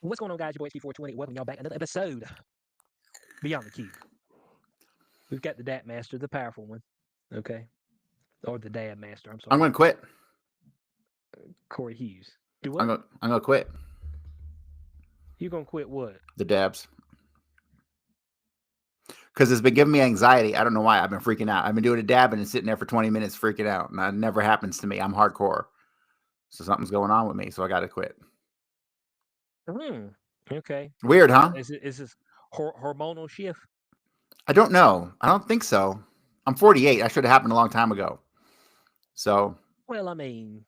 What's going on, guys? Your boy HP420. Welcome y'all back. Another episode Beyond the Cube. We've got the Dat Master, the powerful one. Okay. Or the Dad Master. I'm I'm sorry. gonna quit. Corey Hughes. Do I'm what? gonna I'm gonna quit You gonna quit what? the dabs because it's been giving me anxiety. I don't know why. I've been freaking out. I've been doing a dab and sitting there for 20 minutes freaking out, and that never happens to me. I'm hardcore, so something's going on with me. So I got to quit. Hmm. Okay. Weird, huh? Is this hormonal shift? I don't know. I don't think so. I'm 48. I should have happened a long time ago. So Well, I mean,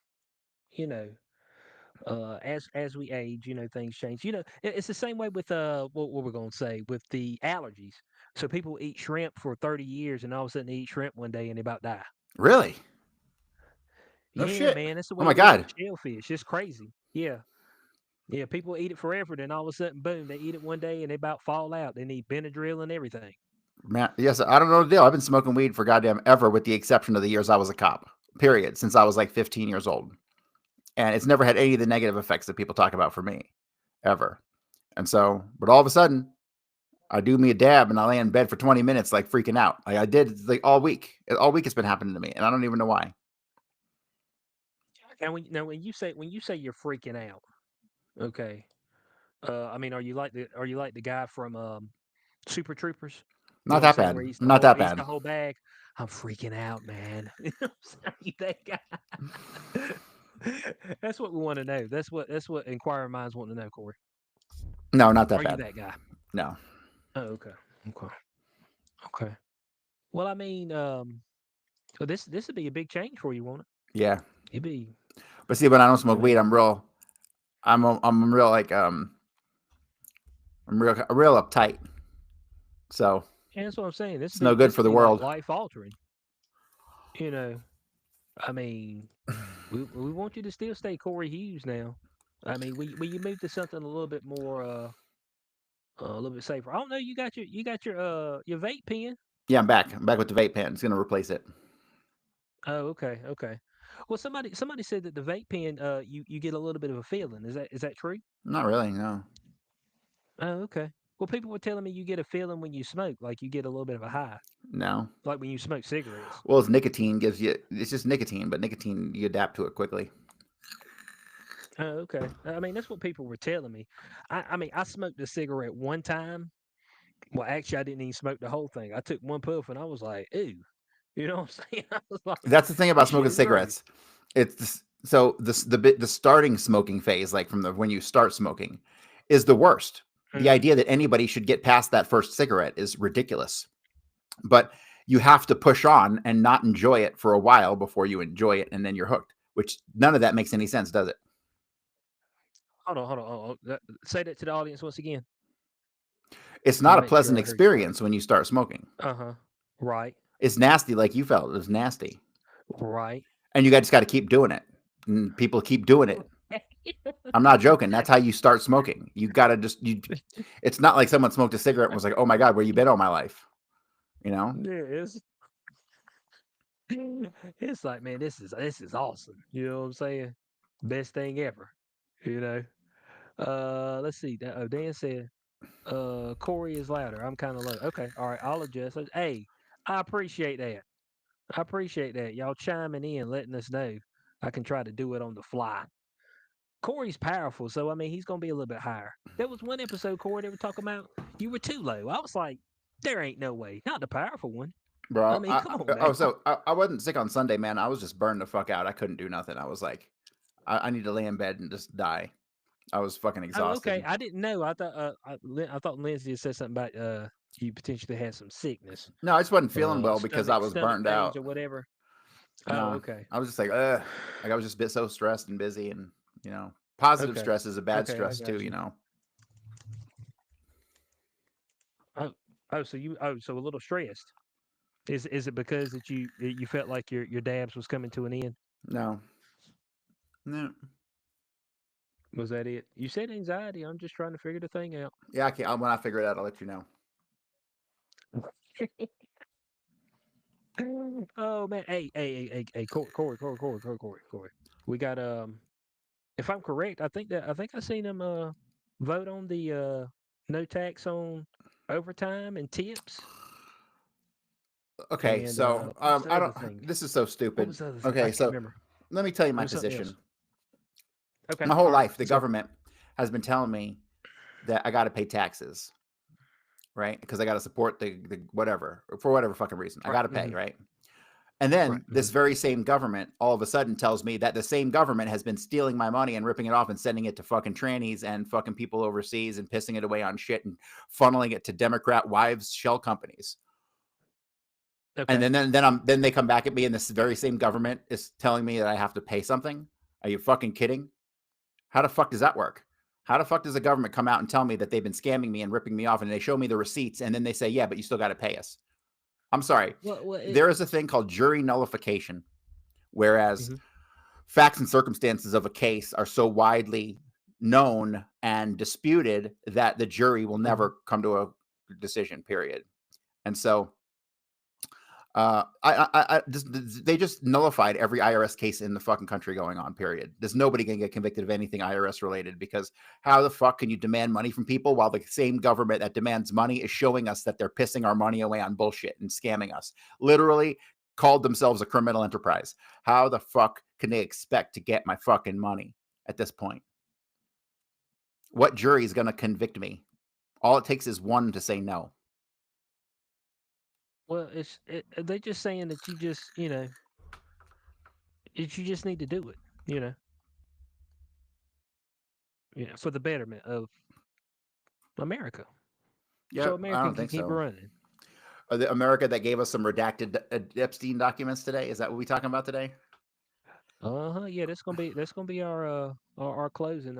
you know, as we age, things change. It's the same way with what we're gonna say with the allergies. So people eat shrimp for 30 years, and all of a sudden they eat shrimp one day and they about die. really, no Yeah, shit. man, that's the Oh way my it is with god, shellfish. It's crazy. Yeah. Yeah, people eat it forever, then all of a sudden, boom, they eat it one day and they about fall out. They need Benadryl and everything. man. Yes, I don't know the deal. I've been smoking weed for goddamn ever, with the exception of the years I was a cop. Period. Since I was like 15 years old. And it's never had any of the negative effects that people talk about for me, ever. And so, but all of a sudden, I do me a dab and I lay in bed for 20 minutes, like freaking out. Like I did like all week. All week it's been happening to me, and I don't even know why. And when you say you're freaking out, okay. I mean, are you like the guy from Super Troopers? You Not know what I'm that saying? bad. Where he eats the Not whole that eats bad. the whole bag. I'm freaking out, man. You know what I'm saying? Are you that guy? That's what we want to know. That's what inquiring minds want to know, Corey. No, not that Are you bad. that guy? No. Oh, okay. Okay. Okay. Well, I mean, well, this would be a big change for you, won't it? Yeah. It'd be. But see, when I don't I smoke weed, mean, I'm real like I'm real uptight. So and that's what I'm saying. This would it's no be good this for would the be like world. life altering. You know, I mean, we want you to still stay Corey Hughes now. I mean, we you move to something a little bit more a little bit safer. I don't know. You got your vape pen. Yeah, I'm back. I'm back with the vape pen. It's gonna replace it. Oh, okay, okay. Well, somebody said that the vape pen you get a little bit of a feeling. Is that true? Not really. No. Oh, okay. Well, people were telling me you get a feeling when you smoke, like you get a little bit of a high, No. like when you smoke cigarettes. Well, it's nicotine gives you. It's just nicotine, but nicotine you adapt to it quickly. Oh, okay. I mean, that's what people were telling me. I mean, I smoked a cigarette one time. Well, actually, I didn't even smoke the whole thing. I took one puff and I was like, "Ooh," you know what I'm saying? I was like, That's the thing about "This smoking shit is gross." cigarettes. It's so the starting smoking phase, like from the when you start smoking, is the worst. The Hmm. idea that anybody should get past that first cigarette is ridiculous. But you have to push on and not enjoy it for a while before you enjoy it, and then you're hooked. Which none of that makes any sense, does it? Hold on, hold on. Say that to the audience once again. It's Let not me a make sure pleasant I heard you right. experience when you start smoking. Uh-huh. Right. It's nasty, like you felt. It was nasty, Right. and you just got to keep doing it. And people keep doing it. I'm not joking. That's how you start smoking. You gotta just you. It's not like someone smoked a cigarette and was like, "Oh my god, where you been all my life?" You know? Yeah, it's like, man, this is awesome. You know what I'm saying? Best thing ever. You know. Let's see. Dan said, Corey is louder. I'm kind of low. Okay, all right, I'll adjust. Hey, I appreciate that. I appreciate that. Y'all chiming in, letting us know. I can try to do it on the fly. Corey's powerful, so I mean he's gonna be a little bit higher. There was one episode, Corey, they were talking about you were too low. I was like, there ain't no way. Not the powerful one. I Bro, mean, come on now. oh, so I wasn't sick on Sunday, man. I was just burned the fuck out. I couldn't do nothing. I was like, I need to lay in bed and just die. I was fucking Oh, okay. exhausted. I didn't know. I thought Lindsay had said something about you potentially had some sickness, No, I just wasn't feeling well because I stomach was stomach burned pains out. or whatever. Oh, No, okay. I was just like, ugh. Like I was just a bit so stressed and busy, and positive Okay. stress is a bad Okay, I stress got too. you. Oh, so a little stressed. Is it because that you felt like your dabs was coming to an end? No, no, Was that it? You said anxiety. I'm just trying to figure the thing out. yeah. I can't. When I figure it out, I'll let you know. Oh man, hey, Corey. We got If I'm correct, I think I seen him. vote on the no tax on overtime and tips? Okay, And so what was the I other don't. thing? This is so What stupid. was the other thing? I Okay, can't so remember. let me tell you It my was something else. position. Okay, My whole all right. life, the Let's go. government has been telling me that I got to pay taxes, right? Because I got to support the whatever for whatever fucking reason. I Right. got to pay, right? And then Right. this very same government all of a sudden tells me that the same government has been stealing my money and ripping it off and sending it to fucking trannies and fucking people overseas and pissing it away on shit and funneling it to Democrat wives shell companies. And Okay. then they come back at me and this very same government is telling me that I have to pay something. Are you fucking kidding? How the fuck does that work? How the fuck does the government come out and tell me that they've been scamming me and ripping me off and they show me the receipts and then they say, yeah, but you still got to pay us? I'm sorry. Well, There is a thing called jury nullification, whereas mhm. facts and circumstances of a case are so widely known and disputed that the jury will Mhm. never come to a decision, period. And so they just nullified every IRS case in the fucking country going on. Period. There's nobody gonna get convicted of anything IRS related because how the fuck can you demand money from people while the same government that demands money is showing us that they're pissing our money away on bullshit and scamming us? Literally called themselves a criminal enterprise. How the fuck can they expect to get my fucking money at this point? What jury is gonna convict me? All it takes is one to say no. Well, they just saying that you just that you just need to do it. You know, for the betterment of America, Yeah, so I America don't can think keep so. running. The America that gave us some redacted Epstein documents today. Is that what we talking about today? Uh-huh. Yeah, that's gonna be our closing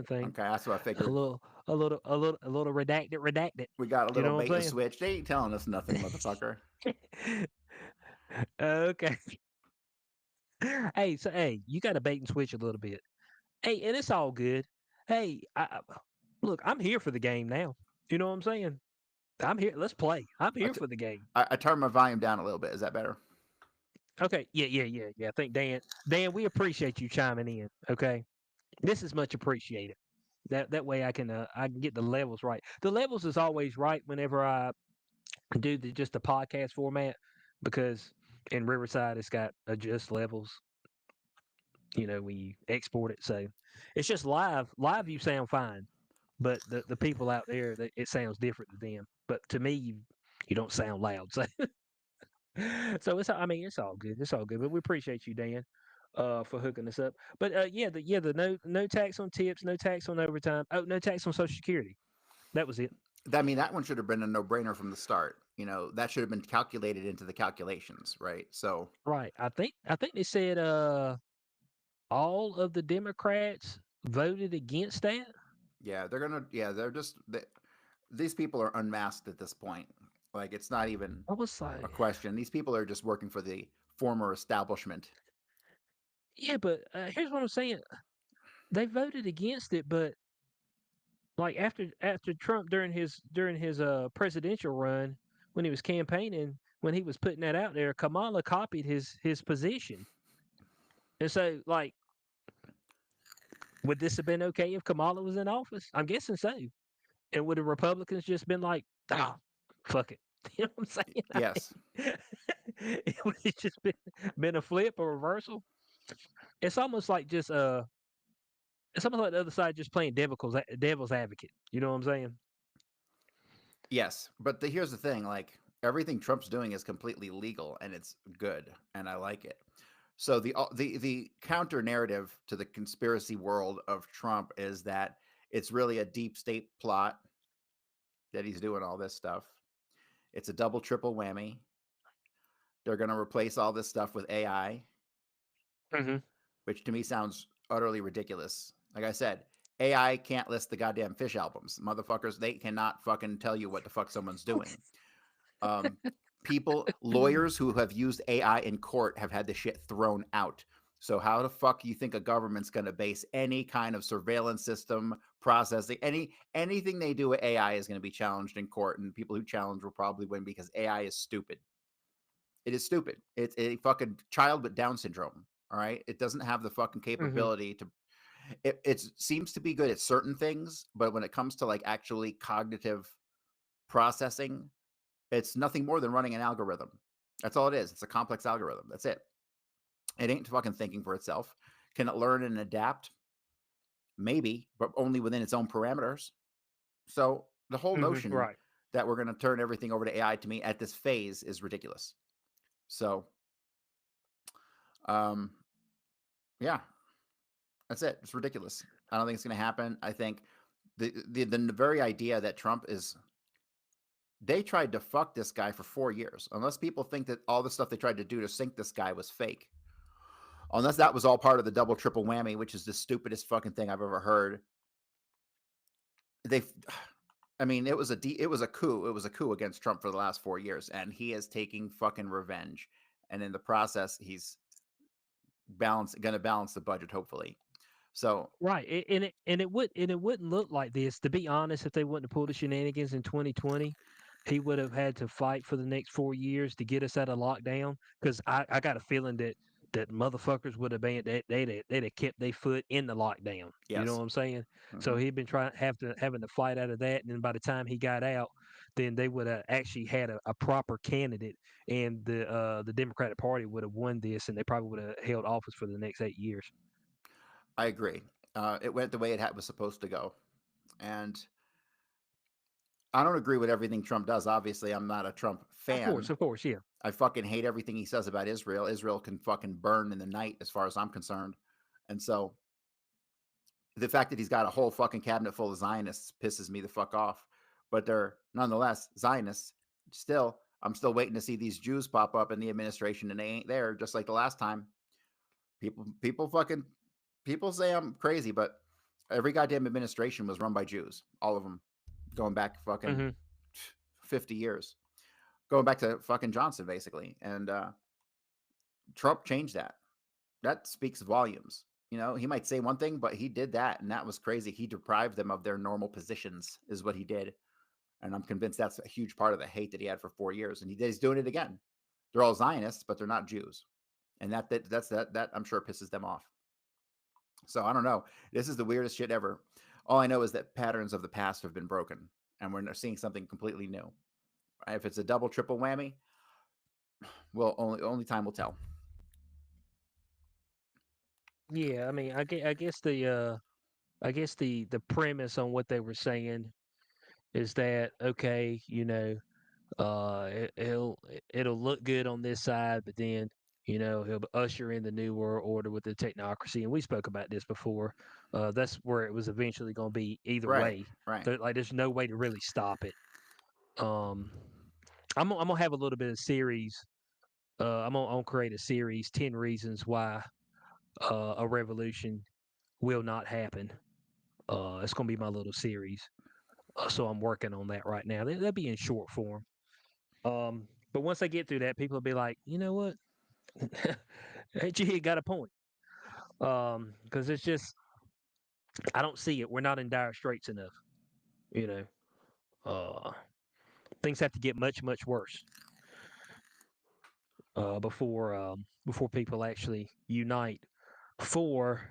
thing. Okay, that's what I A figured. little a little redacted. We got a You little know what bait and I'm switch. They ain't telling us nothing, motherfucker. saying? Okay. Hey, you got to bait and switch a little bit. Hey, and it's all good. Hey, look, I'm here for the game now. You know what I'm saying? I'm here. Let's play. I'm I, here t- for the game. I turned my volume down a little bit. Is that better? Okay. Yeah. I think Dan, we appreciate you chiming in. Okay, this is much appreciated. That way I can get the levels right. The levels is always right whenever I do just the podcast format because in Riverside it's got adjust levels. When you export it, so it's just live. Live, you sound fine, but the people out there, it sounds different to them. But to me, you don't sound loud. So it's all good. It's all good. But we appreciate you, Dan, for hooking us up. But the no tax on tips, no tax on overtime. Oh, no tax on Social Security. That was it. I mean, that one should have been a no-brainer from the start. That should have been calculated into the calculations, right? So, Right. I think they said all of the Democrats voted against that. yeah, these people are unmasked at this point. Like, it's not even I was a like, question. These people are just working for the former establishment. yeah, but here's what I'm saying. They voted against it, but like after Trump during his presidential run when he was campaigning, when he was putting that out there, Kamala copied his position. And so like would this have been okay if Kamala was in office? I'm guessing so. And would the Republicans just been like, "Ah, fuck it." You know what I'm saying? Yes. It would have just been a flip or reversal. It's almost like just it's almost like the other side just playing devil's advocate. You know what I'm saying? Yes, but here's the thing: like everything Trump's doing is completely legal and it's good, and I like it. So the counter narrative to the conspiracy world of Trump is that it's really a deep state plot that he's doing all this stuff. It's a double triple whammy. They're going to replace all this stuff with AI, Hmm. which to me sounds utterly ridiculous. Like I said, AI can't list the goddamn Fish albums, motherfuckers. They cannot fucking tell you what the fuck someone's doing. Um, lawyers who have used AI in court have had the shit thrown out. So how the fuck do you think a government's going to base any kind of surveillance system, processing, anything they do with AI is going to be challenged in court, and people who challenge will probably win because AI is stupid. It is stupid. It's a fucking child with Down syndrome. All right, it doesn't have the fucking Hmm. capability to. It seems to be good at certain things, but when it comes to like actually cognitive processing, it's nothing more than running an algorithm. That's all it is. It's a complex algorithm. That's it. It ain't fucking thinking for itself. Can it learn and adapt? Maybe, but only within its own parameters. So the whole notion Right. that we're going to turn everything over to AI to me at this phase is ridiculous. So, um, yeah, that's it. It's ridiculous. I don't think it's going to happen. I think the very idea that Trump is they tried to fuck this guy for 4 years. Unless people think that all the stuff they tried to do to sink this guy was fake. Unless that was all part of the double triple whammy, which is the stupidest fucking thing I've ever heard. They, I mean, it was a coup. It was a coup against Trump for the last 4 years, and he is taking fucking revenge. And in the process, he's going to balance the budget, hopefully. So Right, and it wouldn't look like this, to be honest, if they wouldn't have pulled the shenanigans in 2020. He would have had to fight for the next 4 years to get us out of lockdown. Because I got a feeling that motherfuckers would have been they'd have kept their foot in the lockdown. You know yes, what I'm saying? So hmm he'd been having to fight out of that, and then by the time he got out, then they would have actually had a proper candidate, and the Democratic Party would have won this, and they probably would have held office for the next 8 years. I agree. It went the way was supposed to go, and I don't agree with everything Trump does. Obviously, I'm not a Trump fan. Of course, yeah. I fucking hate everything he says about Israel. Israel can fucking burn in the night, as far as I'm concerned. And so the fact that he's got a whole fucking cabinet full of Zionists pisses me the fuck off. But they're nonetheless Zionists. Still, I'm still waiting to see these Jews pop up in the administration, and they ain't there. Just like the last time, people people say I'm crazy, but every goddamn administration was run by Jews. All of them, going back fucking Hmm. 50 years, going back to fucking Johnson, basically. And Trump changed that. That speaks volumes. You know, he might say one thing, but he did that, and that was crazy. He deprived them of their normal positions, is what he did. And I'm convinced that's a huge part of the hate that he had for 4 years. And he's doing it again. They're all Zionists, but they're not Jews. And that I'm sure pisses them off. So I don't know. This is the weirdest shit ever. All I know is that patterns of the past have been broken, and we're seeing something completely new. If it's a double, triple whammy, well, only time will tell. Yeah, I mean, I guess the premise on what they were saying is that okay, it'll look good on this side, but then he'll usher in the new world order with the technocracy, and we spoke about this before. That's where it was eventually going to be either Right, way. right. Like, there's no way to really stop it. Um, I'm gonna have a little bit of series. I'm gonna create a series, 10 reasons why a revolution will not happen. It's gonna be my little series. So I'm working on that right now. That'll be in short form. But once I get through that, people will be like, you know what? Hey, G got a point. Because it's just I don't see it. We're not in dire straits enough. You know, uh, things have to get much worse before people actually unite for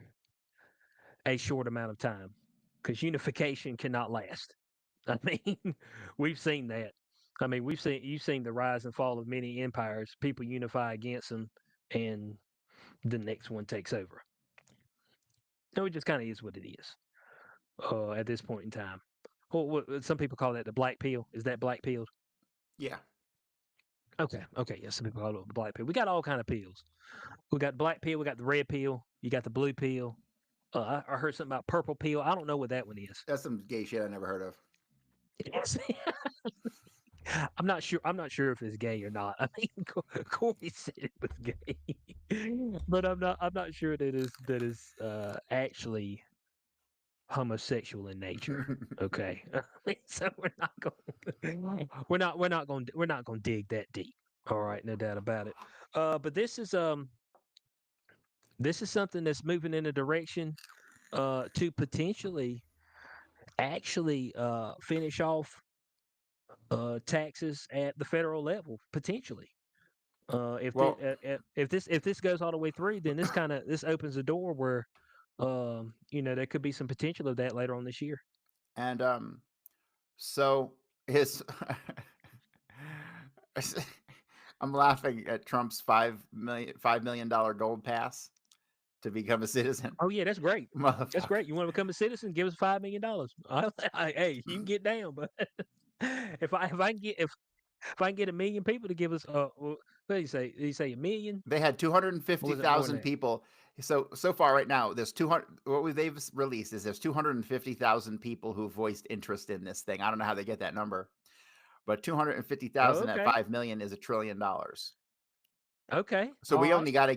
a short amount of time. Because unification cannot last. I mean, we've seen that. I mean, you've seen the rise and fall of many empires. People unify against them, and the next one takes over. So it just kind of is what it is at this point in time. Well, some people call that the black pill. Is that black pill? Yeah. Okay, okay, yeah. Some people call it the black pill. We got all kind of pills. We got the black pill. We got the red pill. You got the blue pill. I heard something about purple pill. I don't know what that one is. That's some gay shit I never heard of. I'm not sure. I'm not sure if it's gay or not. I mean, Corey said it was gay, but I'm not sure that is actually homosexual in nature. Okay, so we're not going to dig that deep. All right, no doubt about it. But this is something that's moving in a direction to potentially actually finish off taxes at the federal level potentially. Well, If this goes all the way through, then this opens the door where There could be some potential of that later on this year. And so his I'm laughing at Trump's $5 million gold pass to become a citizen. Oh yeah, that's great. That's Motherfucker. great. You want to become a citizen? Give us $5 million. Hey, you can get down, but if I can get if I can get 1 million people to give us what did he say? Did he say 1 million? They had Or was it more than 250,000 that? people. So far right now, there's 200. They've released is there's 250,000 people who voiced interest in this thing. I don't know how they get that number, but Oh, 250,000 at okay. 5 million is $1 trillion. Okay. So All right. we only got to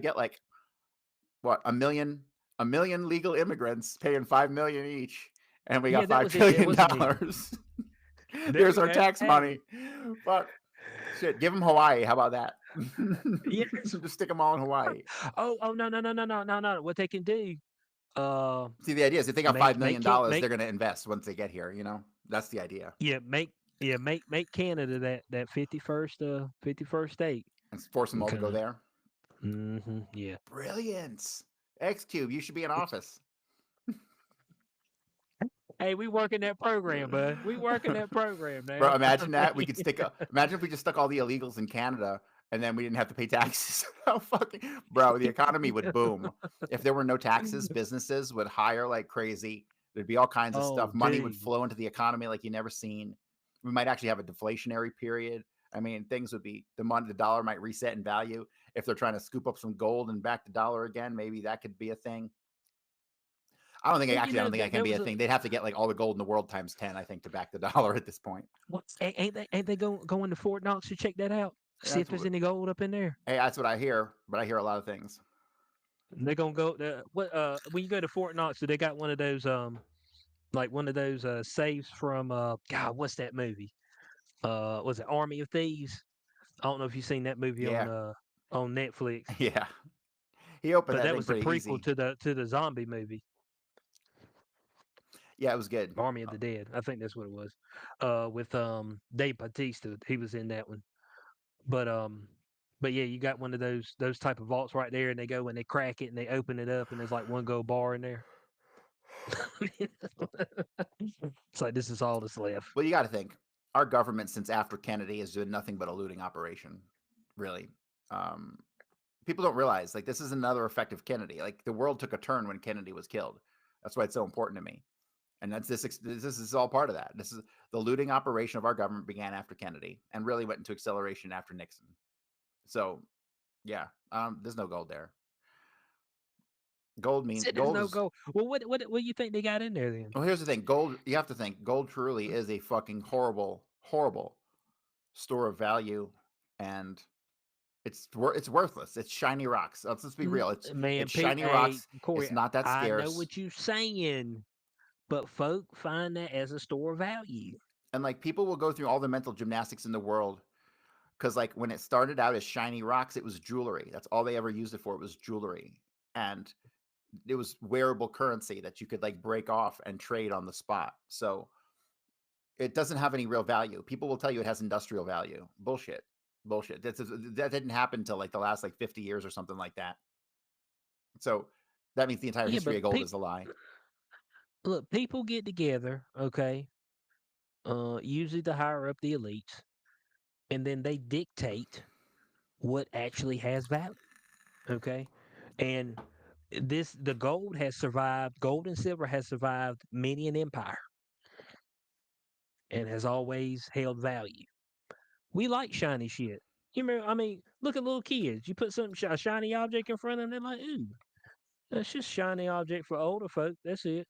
get like what a million legal immigrants paying 5 million each, and we Yeah, got that five was it. It trillion was 1 million. dollars. There There's we our go. tax Hey. money. But shit, give them Hawaii. How about that? Yeah. Just stick them all in Hawaii. Oh no no no no no no no. What they can do? Uh, See, the idea is if they got make $5 million, make they're going to invest once they get here. That's the idea. yeah make Canada that 51st state. And force them all to Kind go of. there. Yeah. Brilliance. X Cube, you should be in office. Hey, we working that program, bud. We working that program Bro, now. imagine that. We could imagine if we just stuck all the illegals in Canada and then we didn't have to pay taxes. How fucking, bro, the economy would boom. If there were no taxes, businesses would hire like crazy. There'd be all kinds of Oh, stuff. Money would dude. flow into the economy like you never seen. We might actually have a deflationary period. I mean, things would be the dollar might reset in value. If they're trying to scoop up some gold and back the dollar again, maybe that could be a thing. Well, I don't think that can there be was a a thing. They'd have to get like all the gold in the world times 10, I think, to back the dollar at this point. what? Ain't they going to Fort Knox to check that out? See if That's there's what any gold up in there. Hey, that's what I hear, but I hear a lot of things. They're gonna go. What? When you go to Fort Knox, so they got one of those like one of those safes from God, what's that movie? Was it Army of Thieves? I don't know if you've seen that movie Yeah, on Netflix, yeah. He opened but that that thing was the pretty prequel easy. to the zombie movie, Yeah, it was good. Army of the Dead. I think that's what it was. With Dave Bautista, he was in that one. But but yeah, you got one of those type of vaults right there, and they go and they crack it and they open it up, and there's like one gold bar in there. It's like this is all that's left. Well, you got to think our government since after Kennedy has doing nothing but a looting operation. Really, um, people don't realize like this is another effect of Kennedy. Like the world took a turn when Kennedy was killed. That's why it's so important to me. And this is all part of that. This is the looting operation of our government began after Kennedy and really went into acceleration after Nixon. So yeah, there's no gold there. Said there's Gold no is gold. Well, what do you think they got in there then? well. Here's the thing: gold. You have to think gold truly is a fucking horrible, horrible store of value, and it's worthless. It's shiny rocks. Let's just be real. Man, It's shiny Hey, rocks. It's Corey, not that I know scarce. what you're saying, but folk find that as a store of value. And like people will go through all the mental gymnastics in the world because like when it started out as shiny rocks, it was jewelry. That's all they ever used it for. It was jewelry, and it was wearable currency that you could like break off and trade on the spot. So it doesn't have any real value. People will tell you it has industrial value. Bullshit. Bullshit. That didn't happen until like the last like 50 years or something like that. So that means the entire Yeah, history but of gold is a lie. look, people get together, okay, usually to hire up the elites, and then they dictate what actually has value, okay? And the gold has survived, gold and silver has survived many an empire and has always held value. We like shiny shit. You remember, I mean, look at little kids. You put a shiny object in front of them, they're like, ooh, that's just shiny object for older folk. That's it.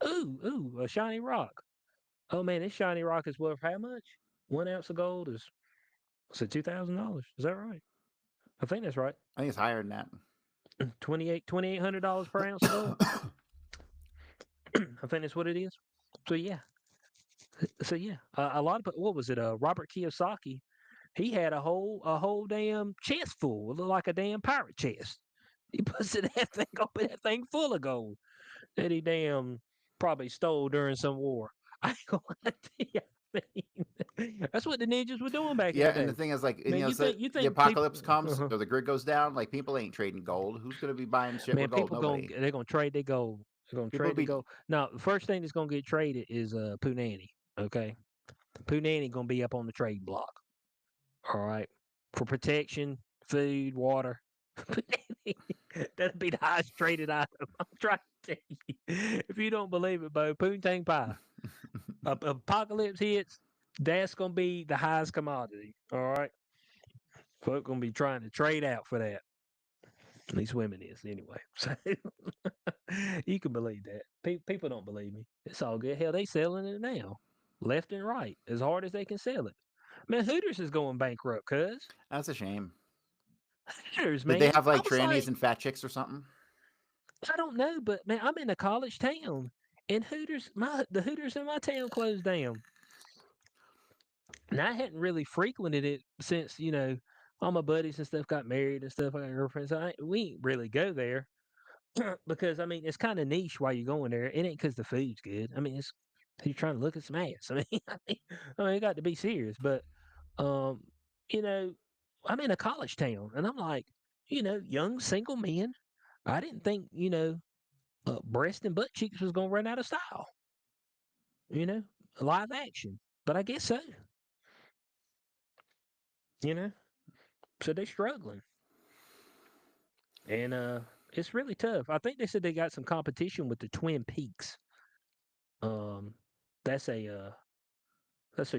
Ooh, a shiny rock. Oh man, this shiny rock is worth how much? 1 ounce of gold is $2,000. Is that right? I think that's right. I think it's higher than that. $2,800 per ounce of gold. I think that's what it is. So yeah, a lot of what was it? Robert Kiyosaki. He had a whole damn chest full. It looked like a damn pirate chest. He puts that thing open, that thing full of gold that he damn probably stole during some war. I ain't gonna lie to you. That's what the ninjas were doing back in Yeah, the and the day. thing is, like, Man, so you the think people apocalypse comes uh or the grid goes down, like people ain't trading gold. Who's gonna be buying shit man, with gold? people Nobody. gonna trade their gold. They're gonna People trade the be gold. Now, the first thing that's gonna get traded is Punani. Okay. Punani gonna be up on the trade block. All right. For protection, food, water. That'd be the highest traded item. I'm trying to tell you. If you don't believe it, Bo, Poontang Pie. Apocalypse hits, that's gonna be the highest commodity. All right. Folk gonna be trying to trade out for that. At least women is anyway. So you can believe that. People don't believe me. It's all good. Hell, they selling it now, left and right, as hard as they can sell it. Man, Hooters is going bankrupt, cuz. That's a shame. Hooters, Did they man. have I like was trannies like, and fat chicks or something? I don't know, but man, I'm in a college town, and the Hooters in my town closed down. And I hadn't really frequented it since all my buddies and stuff got married and stuff. I got girlfriends. We ain't really go there because I mean it's kind of niche while you're going there. It ain't because the food's good. I mean it's you're trying to look at some ass. I mean, it got to be serious. But um, you know, I'm in a college town, and I'm like, young single men. I didn't think breast and butt cheeks was gonna run out of style. You know, live action. But I guess so. You know, so they're struggling, and it's really tough. I think they said they got some competition with the Twin Peaks. Um, that's a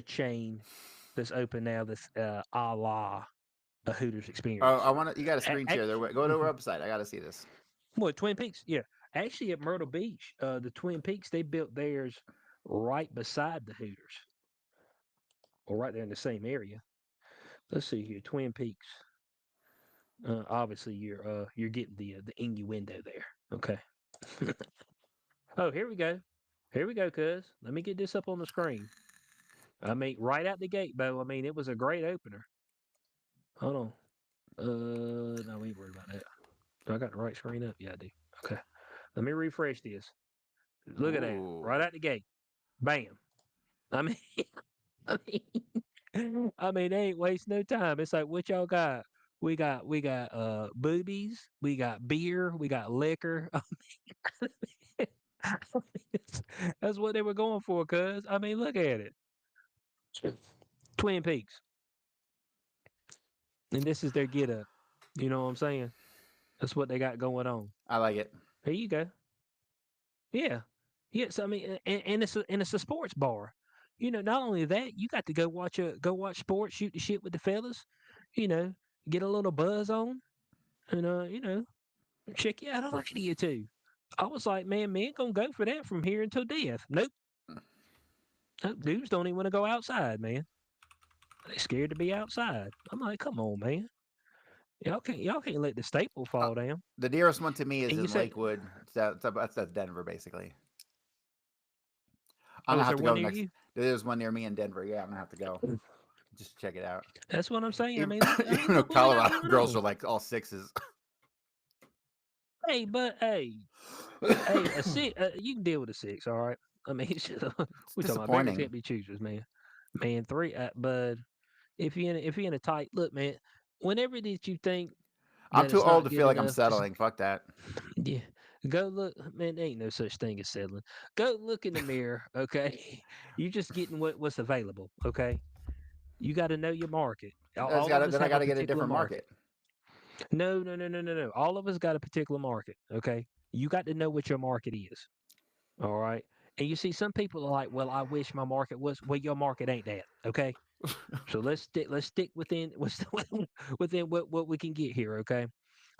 chain that's open now. That's a la a Hooters Oh, experience. I want to. You got a screen share there. Go to our website. I got to see this. What Twin Peaks? Yeah, actually at Myrtle Beach, the Twin Peaks they built theirs right beside the Hooters, or right there in the same area. Let's see here, Twin Peaks. Obviously, you're getting the innuendo there. Okay. Oh, here we go. Here we go, cuz. Let me get this up on the screen. I mean, right out the gate, Bo. I mean, it was a great opener. Hold on. No, we ain't worried about that. Do I got the right screen up? Yeah, I do. Okay. Let me refresh this. Look at that. Ooh, Right out the gate. Bam. I mean, I I mean, they ain't waste no time. It's like, what y'all got? We got boobies, we got beer, we got liquor. That's what they were going for, cuz. I mean, look at it. Twin Peaks. And this is their get up. You know what I'm saying? That's what they got going on. I like it. Here you go. Yeah. Yes, I mean, and it's a sports bar. Not only that, you got to go watch sports, shoot the shit with the fellas. You know, get a little buzz on, and check you out a lady or two. I was like, man, gonna go for that from here until death. Nope, nope, dudes don't even want to go outside, man. They scared to be outside. I'm like, come on, man. Y'all can't let the staple Uh, fall down. the nearest one to me is And you in said, Lakewood. That's Denver, basically. I'm oh, gonna is have there to one go near next. you? There's one near me in Denver. Yeah, I'm gonna have to go. Just check it out. That's what I'm saying. I Even, mean, look. I mean, even though look what they got Colorado going girls on. are like all sixes. Hey, but hey, a six. You can deal with a six, all right. I mean, it's just, It's we talking about beggars disappointing. can't be choosers, man. Man, three. But if you're in a tight look, man. Whenever that you think I'm that too it's old not to good feel like I'm enough, just settling. Fuck that. yeah, go look. Man, there ain't no such thing as settling. Go look in the mirror, okay? You just getting what's available, okay? You got to know your market. All of us Then I have a gotta get a particular different market. market. No, no, no, no, no, no. All of us got a particular market, okay? You got to know what your market is. All right. And you see, some people are like, "Well, I wish my market was." Well, your market ain't that. Okay. So let's stick within within what we can get here. Okay.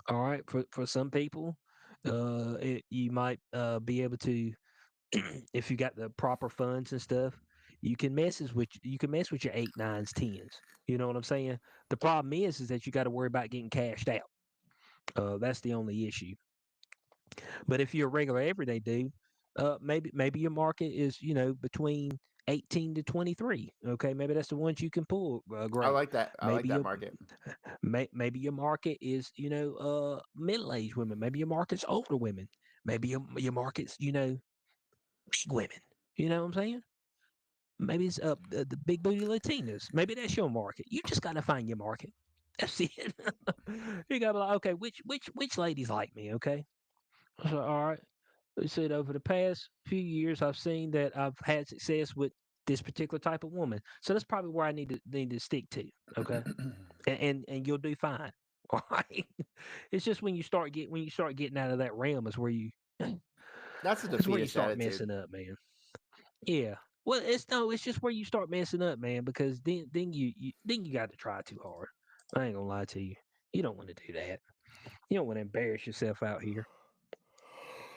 All right. For some people, you might be able to if you got the proper funds and stuff. You can mess with your eight, nines, tens. You know what I'm saying? The problem is that you got to worry about getting cashed out. That's the only issue. But if you're a regular everyday dude, maybe your market is between 18 to 23. Okay, maybe that's the ones you can pull. I Great. like that. I like Maybe that your market. maybe your market is middle aged women. Maybe your market's older women. Maybe your market's big women. You know what I'm saying? Maybe it's the big booty Latinas. Maybe that's your market. You just got to find your market. That's it. You got to be like, okay, which ladies like me? Okay, so all right. They said over the past few years, I've seen that I've had success with this particular type of woman. So that's probably where I need to stick to. Okay, and you'll do fine. All right. It's just when you start getting out of that realm is where you That's a that's where you defeatist start attitude. messing up, man. Yeah. Well, it's no, it's just where you start messing up, man. Because then you got to try too hard. I ain't gonna lie to you. You don't want to do that. You don't want to embarrass yourself out here.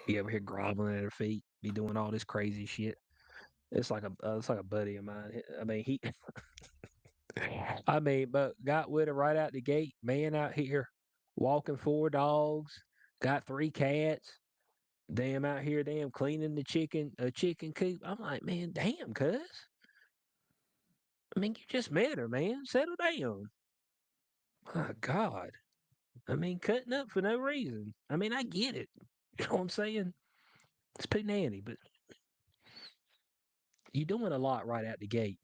Be over here groveling at her feet. Be doing all this crazy shit. It's like a buddy of mine. I mean he. I mean, but got with her right out the gate. Man out here walking 4 dogs. Got 3 cats. Damn out here, damn cleaning the chicken coop. I'm like, man, damn, cuz. I mean, you just met her, man. Settle down. My God. I mean, cutting up for no reason. I mean, I get it. You know what I'm saying? It's poo nanny, but you're doing a lot right out the gate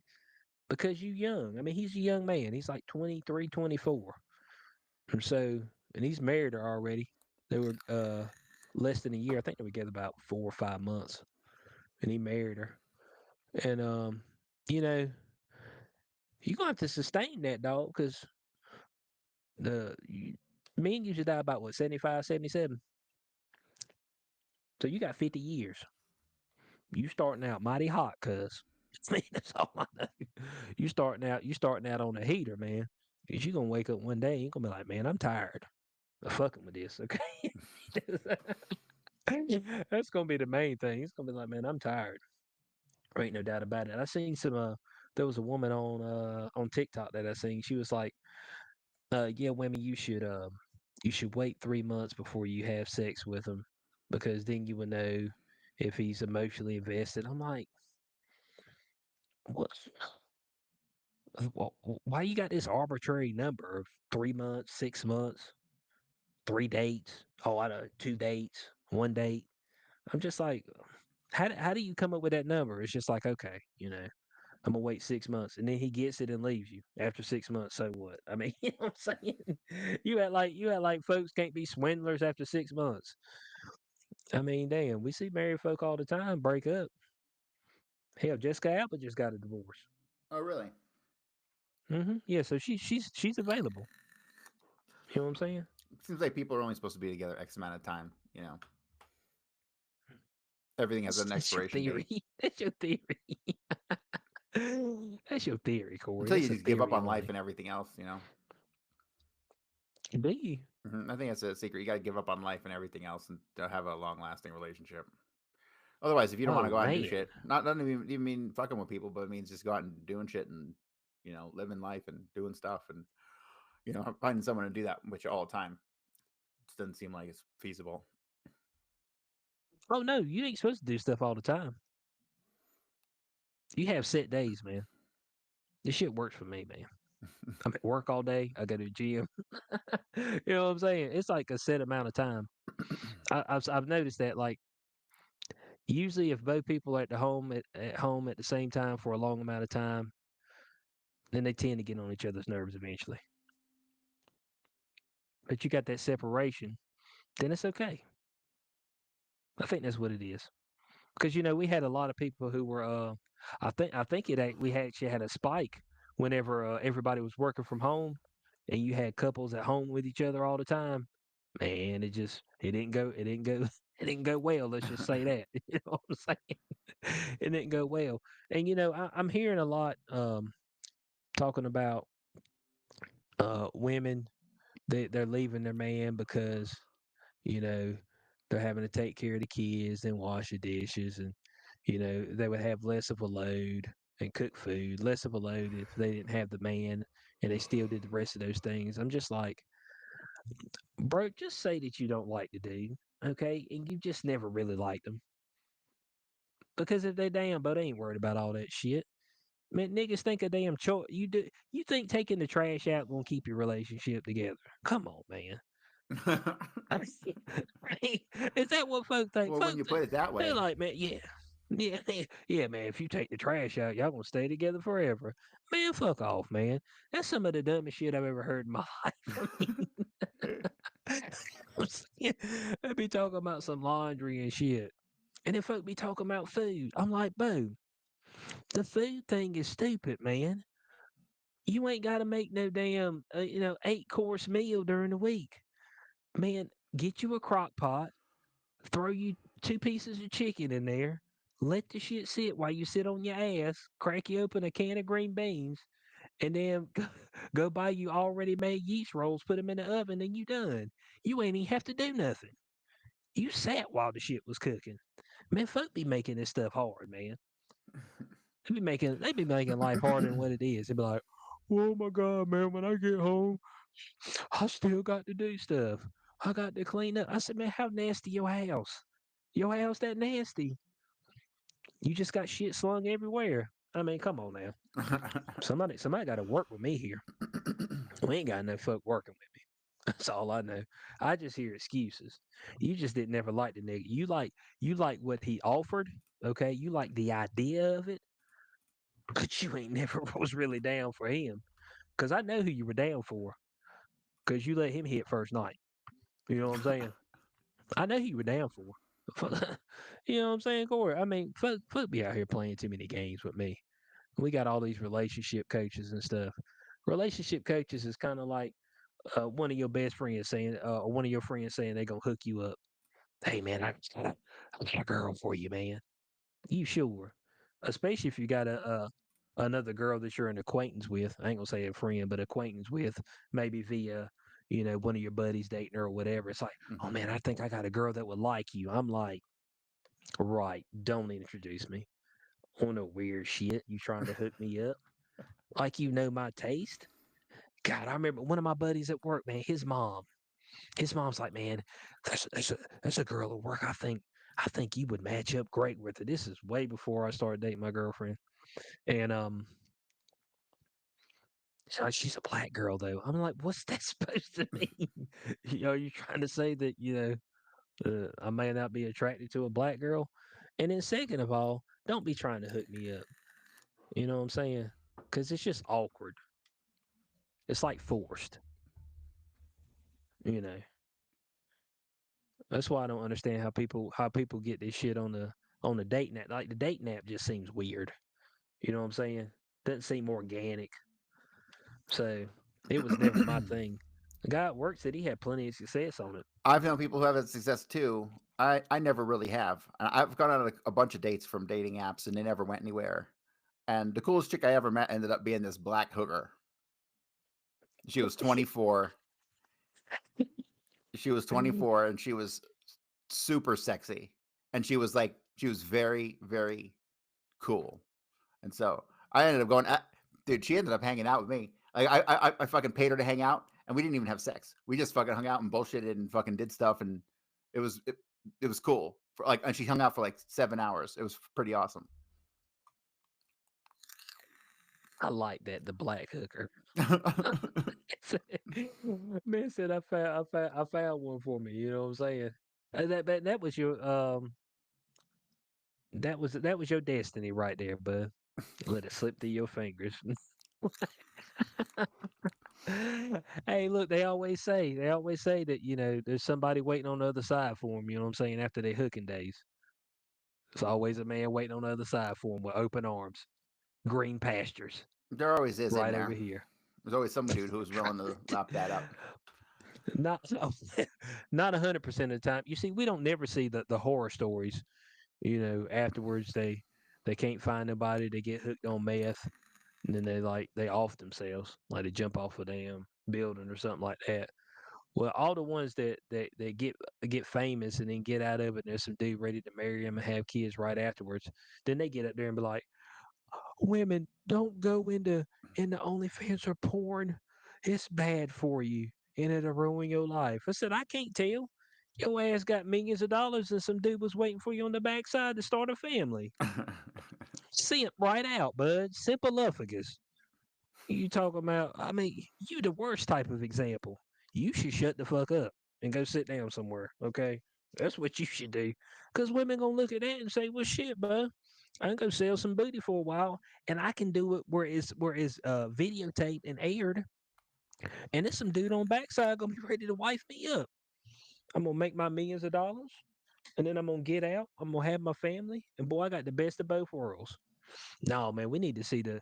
because you young. I mean, he's a young man. He's like 23, 24. And so, and he's married her already. They were less than a year. I think they were together about 4 or 5 months. And he married her. And you know, you're gonna have to sustain that dog because the you, men usually die about what 75, 77. So you got 50 years. You starting out mighty hot, cuz. I mean, that's all I know. You starting out on a heater, man. Cause you gonna wake up one day and you're gonna be like, man, I'm tired of fucking with this, okay? That's gonna be the main thing. It's gonna be like, man, I'm tired. There ain't no doubt about it. I seen some there was a woman on TikTok that I seen. She was like, yeah, women, you should wait 3 months before you have sex with him because then you will know if he's emotionally invested. I'm like, what? Why you got this arbitrary number of 3 months, 6 months, 3 dates? Oh, I don't 2 dates, 1 date. I'm just like, how do you come up with that number? It's just like, okay, I'm gonna wait 6 months, and then he gets it and leaves you after 6 months. So what? I mean, you know what I'm saying? You act like folks can't be swindlers after 6 months. I mean, damn, we see married folk all the time break up. Hell, Jessica Alba just got a divorce. Oh, really? Yeah, so she's available. You know what I'm saying? It seems like people are only supposed to be together X amount of time. Everything has an That's your expiration theory. date. That's your theory. That's your theory, Corey. Until you That's a just give up theory on life only. and everything else. Do you? I think that's a secret. You got to give up on life and everything else and to have a long lasting relationship. Otherwise, if you don't want Oh to go out and do man. shit, not doesn't even mean fucking with people, but it means just go out and doing shit and living life and doing stuff and finding someone to do that with you all the time. It doesn't seem like it's feasible. Oh no, you ain't supposed to do stuff all the time. You have set days, man. This shit works for me, man. I'm at work all day. I go to the gym. You know what I'm saying? It's like a set amount of time. I've noticed that like usually if both people are at home at the same time for a long amount of time, then they tend to get on each other's nerves eventually. But you got that separation, then it's okay. I think that's what it is. Because we had a lot of people who were I think we actually had a spike whenever everybody was working from home and you had couples at home with each other all the time. Man, it didn't go it didn't go well, let's just say that. You know what I'm saying? It didn't go well. And I'm hearing a lot talking about women they're leaving their man because you know, they're having to take care of the kids and wash the dishes and, they would have less of a load and cook food, less of a load if they didn't have the man and they still did the rest of those things. I'm just like, bro, just say that you don't like the dude, okay? And you just never really liked them. Because if they damn but they ain't worried about all that shit. Man, niggas think a damn choice. You think taking the trash out gonna keep your relationship together? Come on, man. I mean, right? Is that what folks think? Well, when Folks, you put it that they're way, like, man, yeah, Yeah, yeah, man. If you take the trash out, y'all gonna stay together forever. Man, fuck off, man. That's some of the dumbest shit I've ever heard in my life. I mean, I'm saying, they be talking about some laundry and shit, and then folk be talking about food. I'm like, boo, the food thing is stupid, man. You ain't got to make no damn, 8-course meal during the week, man. Get you a crock pot, throw you 2 pieces of chicken in there, let the shit sit while you sit on your ass, crack you open a can of green beans, and then go buy you already made yeast rolls, put them in the oven, and you done. You ain't even have to do nothing. You sat while the shit was cooking. Man, folk be making this stuff hard, man. They be making life harder than what it is. They be like, oh my god, man, when I get home, I still got to do stuff. I got to clean up. I said, man, how nasty your house? Your house that nasty? You just got shit slung everywhere. I mean, come on now. Somebody got to work with me here. We ain't got no folk working with me. That's all I know. I just hear excuses. You just didn't never like the nigga. You like what he offered. Okay, you like the idea of it, but you ain't never was really down for him. Cause I know who you were down for. Cause you let him hit first night. You know what I'm saying? I know who you were down for. You know what I'm saying, Corey? I mean, folk be out here playing too many games with me. We got all these relationship coaches and stuff. Relationship coaches is kind of like one of your best friends saying, or one of your friends saying they're gonna hook you up. Hey man, I got a girl for you, man. You sure? Especially if you got a another girl that you're an acquaintance with. I ain't gonna say a friend, but acquaintance with, maybe via one of your buddies dating her or whatever. It's like, oh Mhm. man, I think I got a girl that would like you. I'm like, right? Don't introduce me on no weird shit. You trying to hook me up? Like you know my taste? God, I remember one of my buddies at work, man, his mom's like, man, that's a girl at work. I think you would match up great with her. This is way before I started dating my girlfriend. And she's a black girl though. I'm like, what's that supposed to mean? You trying to say that, I may not be attracted to a black girl? And then second of all, don't be trying to hook me up. You know what I'm saying? Because it's just awkward. It's like forced. You know. That's why I don't understand how people get this shit on the dating app. Like the dating app just seems weird. You know what I'm saying? Doesn't seem organic. So it was never my thing. The guy at work said he had plenty of success on it. I've known people who have had success too. I never really have. I've gone on a bunch of dates from dating apps, and they never went anywhere. And the coolest chick I ever met ended up being this black hooker. She was 24. She was 24, and she was super sexy, and she was very, very cool. And so I ended up going, dude. She ended up hanging out with me. Like I fucking paid her to hang out, and we didn't even have sex. We just fucking hung out and bullshitted and fucking did stuff, and it was it, it was cool. And she hung out for like 7 hours. It was pretty awesome. I like that, the black hooker. Man said I found one for me. You know what I'm saying? That was your destiny right there, bud. Let it slip through your fingers. Hey, look, they always say that, there's somebody waiting on the other side for them, you know what I'm saying, after their hooking days. There's always a man waiting on the other side for them with open arms, green pastures, There always is in right over there. here. There's always some dude who's willing to lap that up. Not not 100% of the time. You see, we don't never see the horror stories. Afterwards they can't find nobody. They get hooked on meth, and then they off themselves, like they jump off a damn building or something like that. Well, all the ones that get famous and then get out of it, and there's some dude ready to marry them and have kids right afterwards. Then they get up there and be like, "Women, don't go into OnlyFans or porn. It's bad for you, and it'll ruin your life." I said, "I can't tell. Your ass got millions of dollars, and some dude was waiting for you on the backside to start a family. Simp right out, bud. Simpaluffagus. You talking about? I mean, you the worst type of example. You should shut the fuck up and go sit down somewhere, okay?" That's what you should do. Because women gonna look at that and say, well, shit, bro. I can go sell some booty for a while, and I can do it where it's videotaped and aired, and there's some dude on backside gonna be ready to wife me up. I'm gonna make my millions of dollars, and then I'm gonna get out. I'm gonna have my family, and boy, I got the best of both worlds. No, man, we need to see the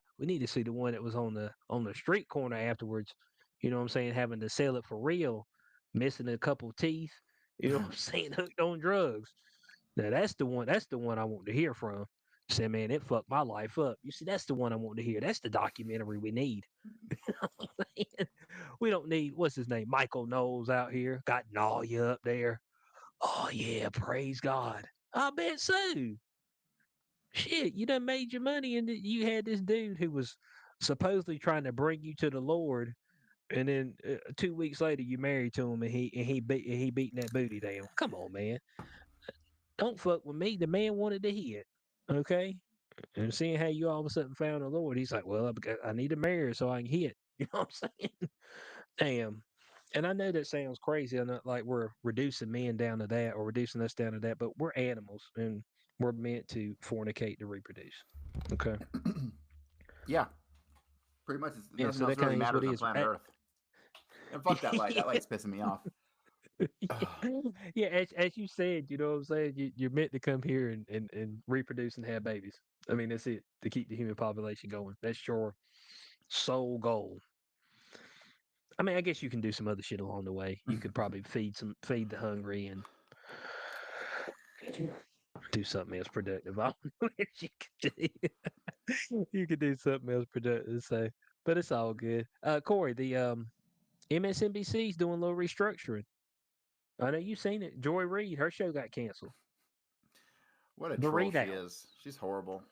one that was on the street corner afterwards. You know what I'm saying? Having to sell it for real, missing a couple teeth. You know what I'm saying? Hooked on drugs. Now that's the one. That's the one I want to hear from. Say, man, it fucked my life up. You see, that's the one I want to hear. That's the documentary we need. We don't need what's his name, Michael Knowles out here. Got Nalia up there. Oh yeah, praise God. I bet so. Shit, you done made your money, and you had this dude who was supposedly trying to bring you to the Lord, and then 2 weeks later you married to him, and he beating that booty down. Come on, man, don't fuck with me. The man wanted to hit, okay, and seeing how you all of a sudden found the Lord, he's like, well, I need to marry her so I can hit. You know what I'm saying? Damn. And I know that sounds crazy. I'm not like we're reducing men down to that or reducing us down to that, but we're animals and we're meant to fornicate to reproduce. Okay. Yeah, pretty much. Yeah, Nothing so else that really kind of is what matters it on is. planet Earth. And fuck that light. That light's pissing me off. Yeah, as you said, you know what I'm saying? You're meant to come here and reproduce and have babies. I mean, that's it, to keep the human population going. That's your sole goal. I mean, I guess you can do some other shit along the way. You could probably feed the hungry and do something else productive. I don't know what you could do. You could do something else productive. So, but it's all good. Corey, the MSNBC's doing a little restructuring. I know you've seen it. Joy Reid, her show got canceled. What a The troll she Readout, is. She's horrible.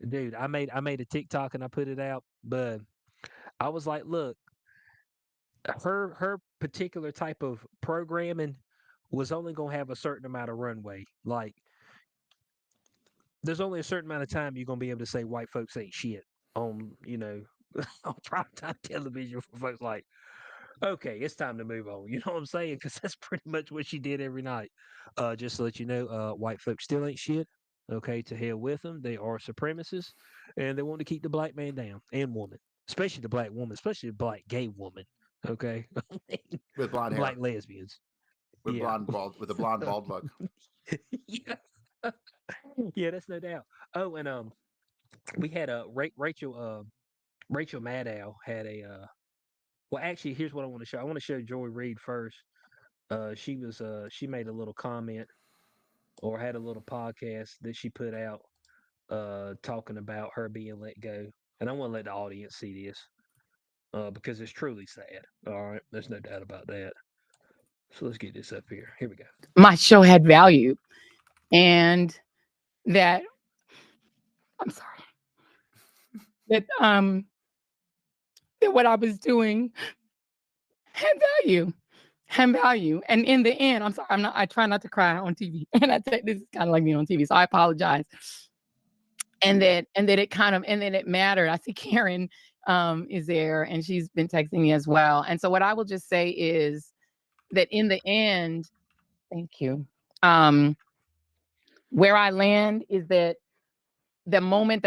dude. I made a TikTok and I put it out, but I was like, look, her particular type of programming was only gonna have a certain amount of runway. Like, there's only a certain amount of time you're gonna be able to say white folks ain't shit on, on primetime television for folks like, okay, it's time to move on. You know what I'm saying? Because that's pretty much what she did every night. Just to let you know, white folks still ain't shit. Okay, to hell with them. They are supremacists, and they want to keep the black man down and woman, especially the black woman, especially the black gay woman. Okay, With blonde black hair. lesbians. With Yeah, a blonde bald look. yeah, yeah. That's no doubt. Oh, and we had a Rachel Maddow had a well, actually, here's what I want to show. I want to show Joy Reid first. She made a little comment or had a little podcast that she put out talking about her being let go. And I want to let the audience see this because it's truly sad. All right, there's no doubt about that. So let's get this up here. Here we go. My show had value, and that I'm sorry that that what I was doing had value. Had value. And in the end, I'm sorry, I try not to cry on TV. And I think this is kind of like being on TV. So I apologize. And that it mattered. I see Karen is there and she's been texting me as well. And so what I will just say is that in the end, thank you. Where I land is that the moment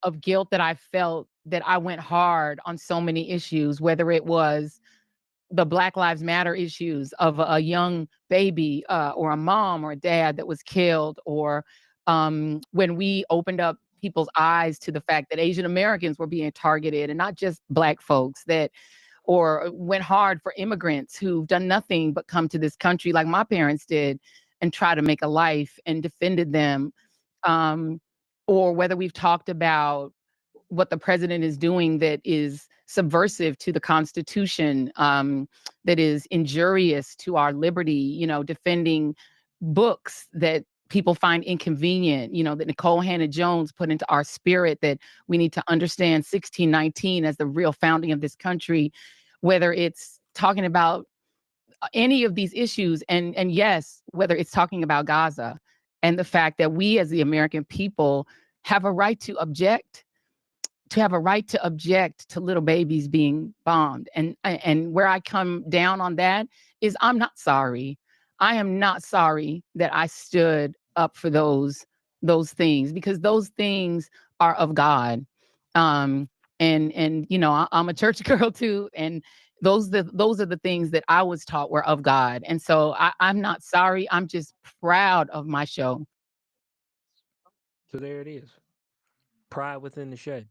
of guilt that I felt, that I went hard on so many issues, whether it was the Black Lives Matter issues of a young baby or a mom or a dad that was killed, or when we opened up people's eyes to the fact that Asian Americans were being targeted and not just Black folks, that or went hard for immigrants who've done nothing but come to this country like my parents did and try to make a life and defended them. Um, or whether we've talked about what the president is doing that is subversive to the Constitution, that is injurious to our liberty, defending books that people find inconvenient, that Nicole Hannah-Jones put into our spirit, that we need to understand 1619 as the real founding of this country, whether it's talking about any of these issues, and yes, whether it's talking about Gaza and the fact that we as the American people have a right to object, to little babies being bombed. And where I come down on that is I'm not sorry. I am not sorry that I stood up for those things, because those things are of God. Um, and I'm a church girl too, and those are the things that I was taught were of God. And so I'm not sorry. I'm just proud of my show. So there it is. Pride within the show.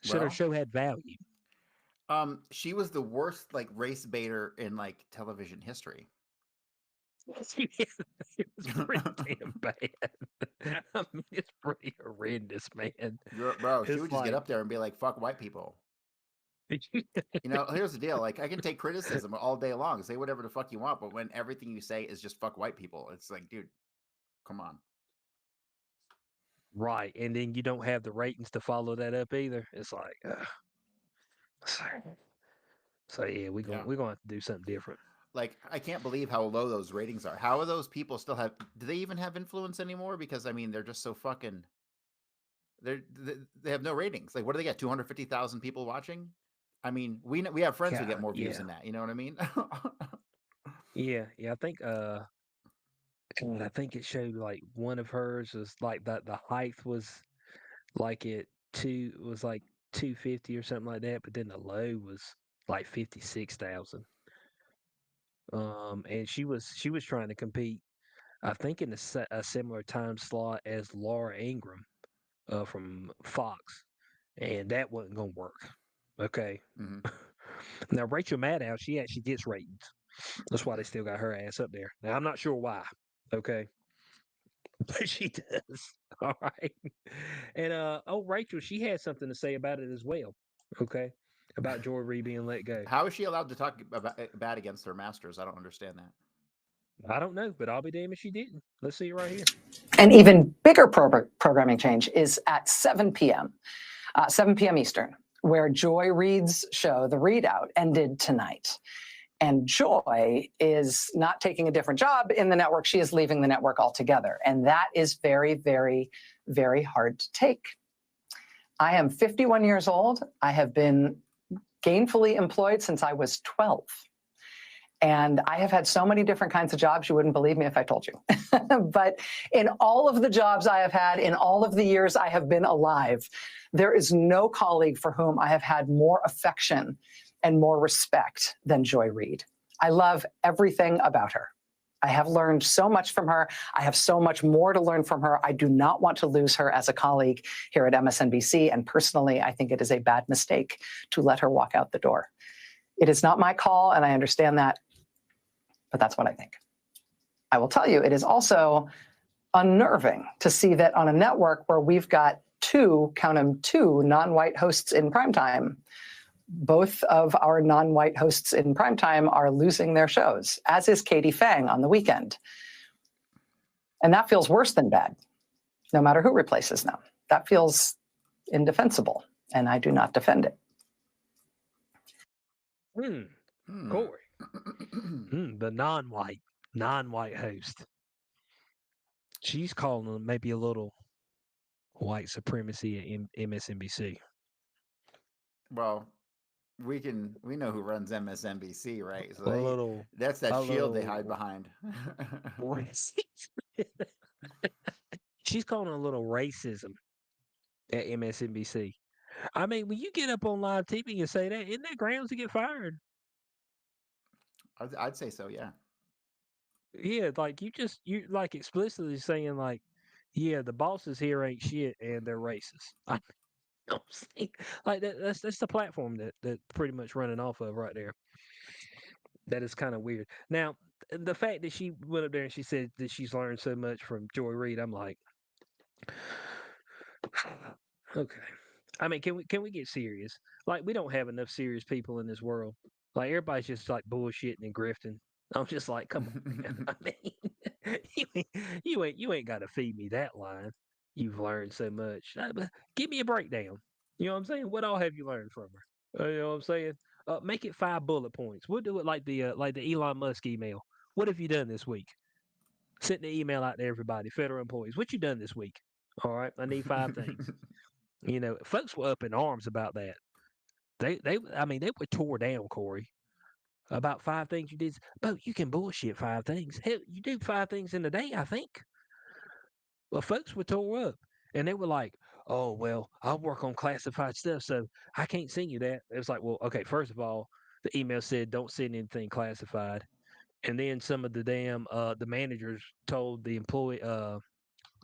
Said her Well, show had value. she was the worst like race baiter in like television history. It was pretty damn bad. I mean, it's pretty horrendous, man. Bro, she It's would just get like, up there and be like, "Fuck white people." Here's the deal. Like, I can take criticism all day long, say whatever the fuck you want, but when everything you say is just fuck white people, it's like, dude, come on. right, and then you don't have the ratings to follow that up either. It's like, so, so yeah, Yeah. we're gonna have to do something different. Like, I can't believe how low those ratings are. How are those people still have? Do they even have influence anymore? Because I mean, they're just so fucking. They have no ratings. Like, what do they get? 250,000 people watching. I mean, we have friends who get God, more views yeah, than that. You know what I mean? yeah. I think God, I think it showed like one of hers was like the height was like it two was like 250 or something like that, but then the low was like 56,000. And she was trying to compete, I think, in a similar time slot as Laura Ingraham, from Fox, and that wasn't gonna work. Okay. Hmm. Now Rachel Maddow, she actually gets ratings. That's why they still got her ass up there. Now I'm not sure why. Okay. But she does. All right. And Rachel, she had something to say about it as well. Okay. About Joy Reid being let go. How is she allowed to talk bad against her masters? I don't understand that. I don't know, but I'll be damned if she didn't. Let's see it right here. An even bigger programming change is at 7 p.m., 7 p.m. Eastern, where Joy Reid's show, The Readout, ended tonight. And Joy is not taking a different job in the network. She is leaving the network altogether. And that is very, very, very hard to take. I am 51 years old. I have been gainfully employed since I was 12. And I have had so many different kinds of jobs, you wouldn't believe me if I told you. But in all of the jobs I have had, in all of the years I have been alive, there is no colleague for whom I have had more affection and more respect than Joy Reid. I love everything about her. I have learned so much from her. I have so much more to learn from her. I do not want to lose her as a colleague here at MSNBC. And personally, I think it is a bad mistake to let her walk out the door. It is not my call, and I understand that, but that's what I think. I will tell you, it is also unnerving to see that on a network where we've got two non-white hosts in primetime, both of our non-white hosts in primetime are losing their shows, as is Katie Fang on the weekend. And that feels worse than bad, no matter who replaces them. That feels indefensible, and I do not defend it. Corey. The non-white host. She's calling them maybe a little white supremacy at MSNBC. Well, we know who runs MSNBC, right? So A little, that's that a shield they hide little behind. racist. She's calling a little racism at MSNBC. I mean, when you get up on live TV and say that, isn't that grounds to get fired? I'd say so, yeah. Yeah, like you like explicitly saying like, yeah, the bosses here ain't shit and they're racist. I know what I'm saying? Like that's the platform that pretty much running off of right there. That is kind of weird. Now, the fact that she went up there and she said that she's learned so much from Joy Reid, I'm like, okay. I mean, can we get serious? Like, we don't have enough serious people in this world. Like, everybody's just like bullshitting and grifting. I'm just like, come on, man. I mean, you ain't got to feed me that line. You've learned so much. But give me a breakdown. You know what I'm saying? What all have you learned from her? You know what I'm saying? Make it 5 bullet points. We'll do it like the Elon Musk email. What have you done this week? Send the email out to everybody, federal employees. What you done this week? All right, I need 5 things. Folks were up in arms about that. I mean, they were tore down, Corey. about 5 things you did. Bo, you can bullshit 5 things. Hell, you do 5 things in a day, I think. Well, folks were tore up and they were like, oh, well, I'll work on classified stuff, so I can't send you that. It was like, well, okay, first of all, the email said don't send anything classified. And then some of the the managers told the employee,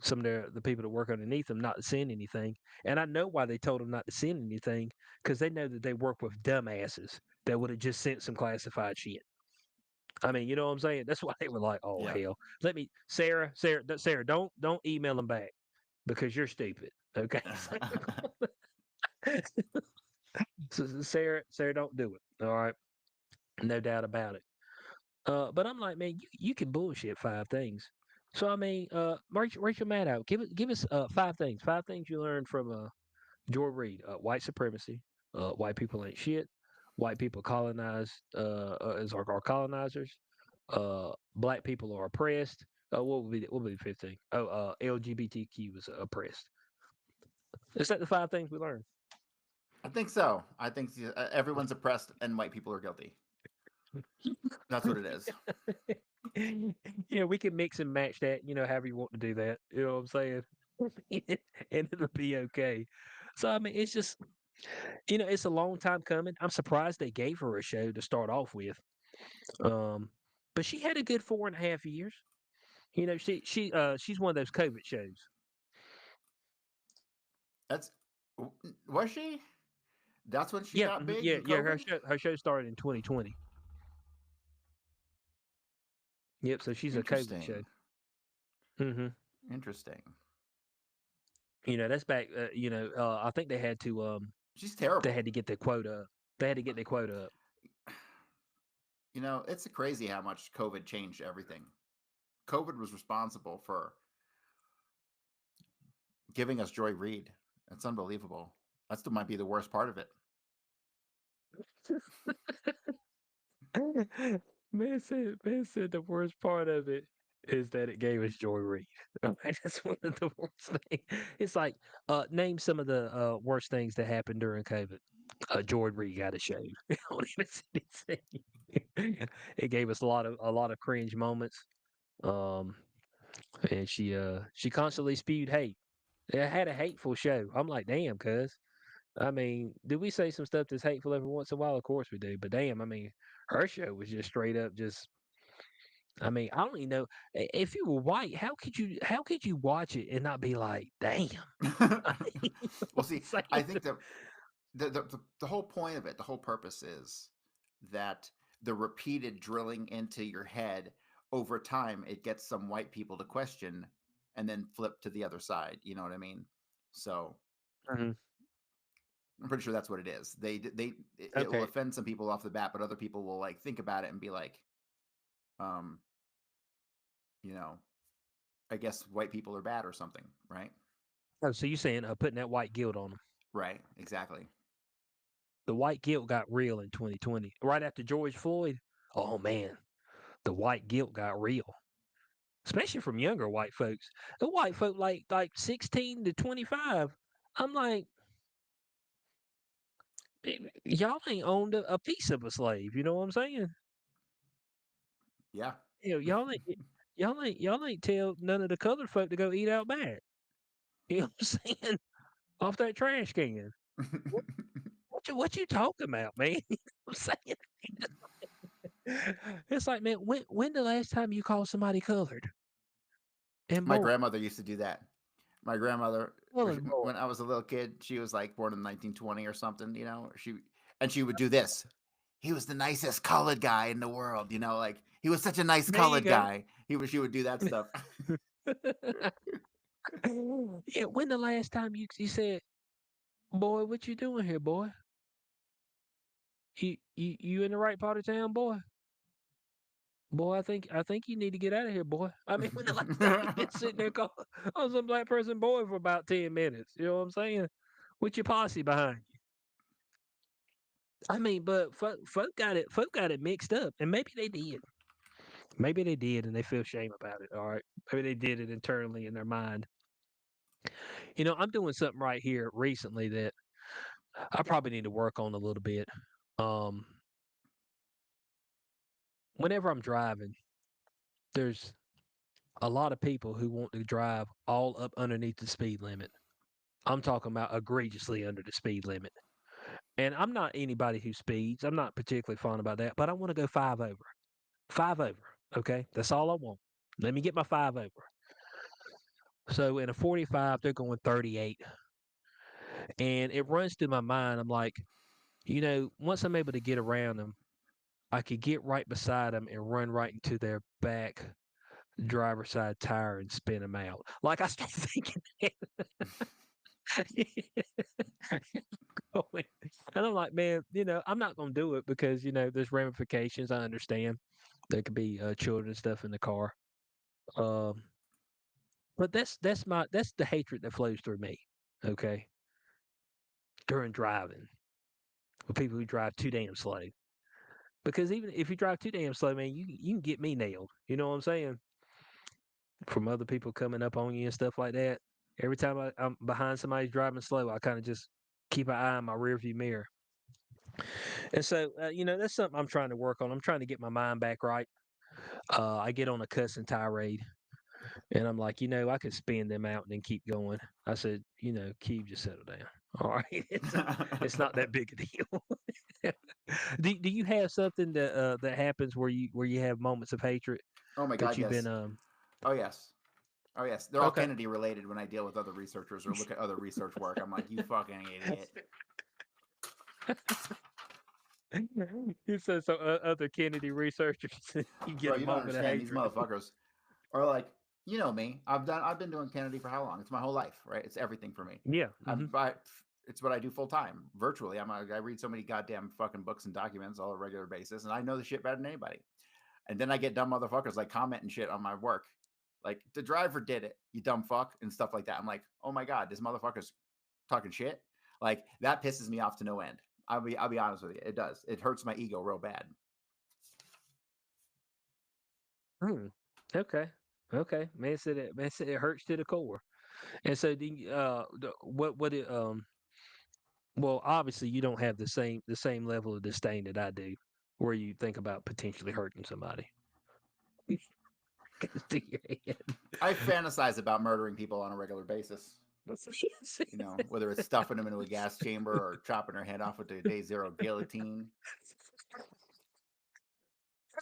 some of the people that work underneath them not to send anything. And I know why they told them not to send anything because they know that they work with dumbasses that would have just sent some classified shit. I mean, you know what I'm saying? That's why they were like, "Oh Yeah. hell, let me, Sarah, don't email them back because you're stupid." Okay, so Sarah, don't do it. All right, no doubt about it. But I'm like, man, you can bullshit 5 things. So I mean, Rachel Maddow, give us 5 things. 5 things you learned from Joy Reid. White supremacy. White people ain't shit. White people colonized are colonizers. Black people are oppressed. What would be 15? Oh, LGBTQ was oppressed. Is that the 5 things we learned? I think so. I think everyone's oppressed and white people are guilty. That's what it is. Yeah, we can mix and match that, however you want to do that. You know what I'm saying? And it'll be okay. So I mean, it's just, it's a long time coming. I'm surprised they gave her a show to start off with. Um, but she had a good 4.5 years. She's one of those COVID shows. That's was she? That's when she Yeah, got big yeah, in yeah. COVID. Her show started in 2020. Yep. So she's a COVID show. Interesting. hmm Interesting. That's back. I think She's they terrible. had to get their quota up. They had to get their quota up. It's crazy how much COVID changed everything. COVID was responsible for giving us Joy Reid. That's unbelievable. That's might be the worst part of it. Man said the worst part of it is that it gave us Joy Reid. That's one of the worst things. It's like, name some of the worst things that happened during COVID. Joy Reid got a show. Don't even say anything. It gave us a lot of cringe moments. Um, and she constantly spewed hate. It had a hateful show. I'm like, damn, cuz. I mean, do we say some stuff that's hateful every once in a while? Of course we do. But damn, I mean, her show was just straight up just. I mean, I don't even know if you were white. How could you watch it and not be like, damn? I mean, you know Well, what I'm see, I saying? think the whole point of it, the whole purpose is that the repeated drilling into your head over time, it gets some white people to question and then flip to the other side. You know what I mean? So Mhm. I'm pretty sure that's what it is. It will Okay. offend some people off the bat, but other people will like think about it and be like, um, you know, I guess white people are bad or something, right? Oh, so you saying putting that white guilt on them? Right, exactly. The white guilt got real in 2020, right after George Floyd. Oh man, the white guilt got real, especially from younger white folks. The white folk like 16 to 25. I'm like, y'all ain't owned a piece of a slave. You know what I'm saying? Yeah. Y'all ain't tell none of the colored folk to go eat out back. You know what I'm saying? Off that trash can. What you talking about, man? You know what I'm saying? It's like, man, when the last time you called somebody colored? And My boy, grandmother used to do that. My grandmother, colored boy. when I was a little kid, she was like born in 1920 or something, she would do this. He was the nicest colored guy in the world, like he was such a nice There you colored go. guy. She would do that stuff. Yeah, when the last time you said, boy, what you doing here, boy? You in the right part of town, boy? Boy, I think you need to get out of here, boy. I mean, when the last time you been sitting there calling on some black person boy for about 10 minutes? You know what I'm saying? With your posse behind you. I mean, but folk got it mixed up, and maybe they did. Maybe they did, and they feel shame about it. All right, maybe they did it internally in their mind. I'm doing something right here recently that I probably need to work on a little bit. Um, whenever I'm driving, there's a lot of people who want to drive all up underneath the speed limit. I'm talking about egregiously under the speed limit. And I'm not anybody who speeds. I'm not particularly fond about that, but I want to go five over. Five over. Okay. That's all I want. Let me get my five over. So in a 45, they're going 38. And it runs through my mind. I'm like, once I'm able to get around them, I could get right beside them and run right into their back driver's side tire and spin them out. Like I start thinking going. And I'm like, man, I'm not gonna do it because there's ramifications. I understand there could be children and stuff in the car. Um, but that's the hatred that flows through me. Okay, during driving with people who drive too damn slow. Because even if you drive too damn slow, man, you can get me nailed. You know what I'm saying? From other people coming up on you and stuff like that. Every time I'm behind somebody driving slow, I kind of just keep an eye on my rearview mirror. And so, that's something I'm trying to work on. I'm trying to get my mind back right. I get on a cussing tirade, and I'm like, I could spin them out and then keep going. I said, Keith, just settle down. All right, it's not that big a deal. Do you have something that happens where you have moments of hatred Oh my that God, you've been yes. Oh yes. Oh yes. They're all okay? Kennedy related when I deal with other researchers or look at other research work. I'm like, you fucking idiot. You said so. Other Kennedy researchers, you get Bro, a you don't moment of understand. These hatred. motherfuckers are like, you know me. I've been doing Kennedy for how long? It's my whole life, right? It's everything for me. Yeah. It's what I do full time, virtually. I read so many goddamn fucking books and documents on a regular basis, and I know the shit better than anybody. And then I get dumb motherfuckers like commenting shit on my work, like the driver did it, you dumb fuck, and stuff like that. I'm like, oh my God, this motherfucker's talking shit. Like that pisses me off to no end. I'll be honest with you, it does. It hurts my ego real bad. Hmm. Okay. Okay. Man said it hurts to the core. And so what it well, obviously you don't have the same level of disdain that I do, where you think about potentially hurting somebody. To your head. I fantasize about murdering people on a regular basis. That's what she said. Whether it's stuffing them into a gas chamber or chopping their head off with the day zero guillotine.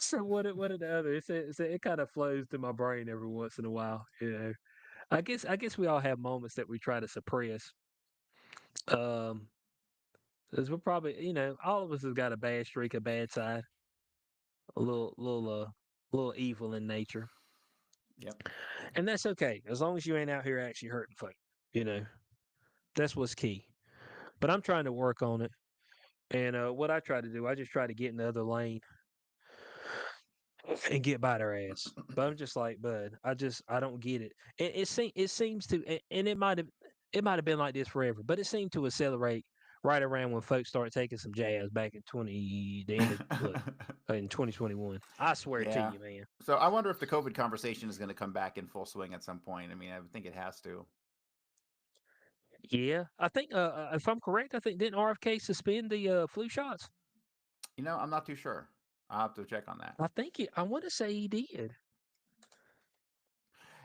So what are the other? It kind of flows to my brain every once in a while. I guess we all have moments that we try to suppress. Um, Because we're probably, all of us has got a bad streak, a bad side, a little evil in nature, Yep. and that's okay as long as you ain't out here actually hurting folk. You know, that's what's key. But I'm trying to work on it, and what I try to do, I just try to get in the other lane and get by their ass. But I'm just like, bud, I don't get it. And it seems to, and it might have been like this forever, but it seemed to accelerate right around when folks started taking some jabs back in the end of what in 2021. I swear to Yeah. you, man. So I wonder if the COVID conversation is going to come back in full swing at some point. I mean, I think it has to. Yeah, I think if I'm correct, I think didn't RFK suspend the flu shots? I'm not too sure. I'll have to check on that. I want to say he did.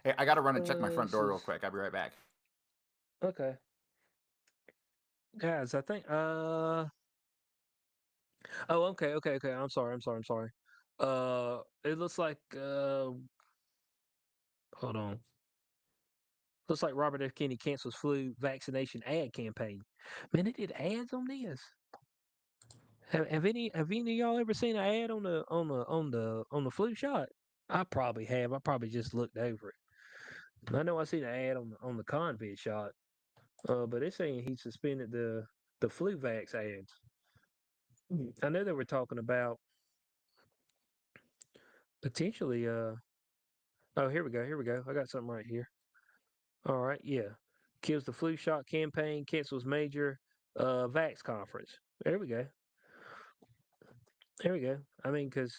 Hey, I got to run and check my front This door real is quick. I'll be right back. okay, guys. I think oh, okay, okay, okay. I'm sorry. I'm sorry. I'm sorry. It looks like hold on. Looks like Robert F. Kennedy cancels flu vaccination ad campaign. Man, they did ads on this. Have any of y'all ever seen an ad on the flu shot? I probably have. I probably just looked over it. I know I seen an ad on the COVID shot. But it's saying he suspended the flu vax ads. I know they were talking about potentially. Oh, here we go. Here we go. I got something right here. All right, yeah. Kills the flu shot campaign, cancels major vax conference. There we go. There we go. I mean, because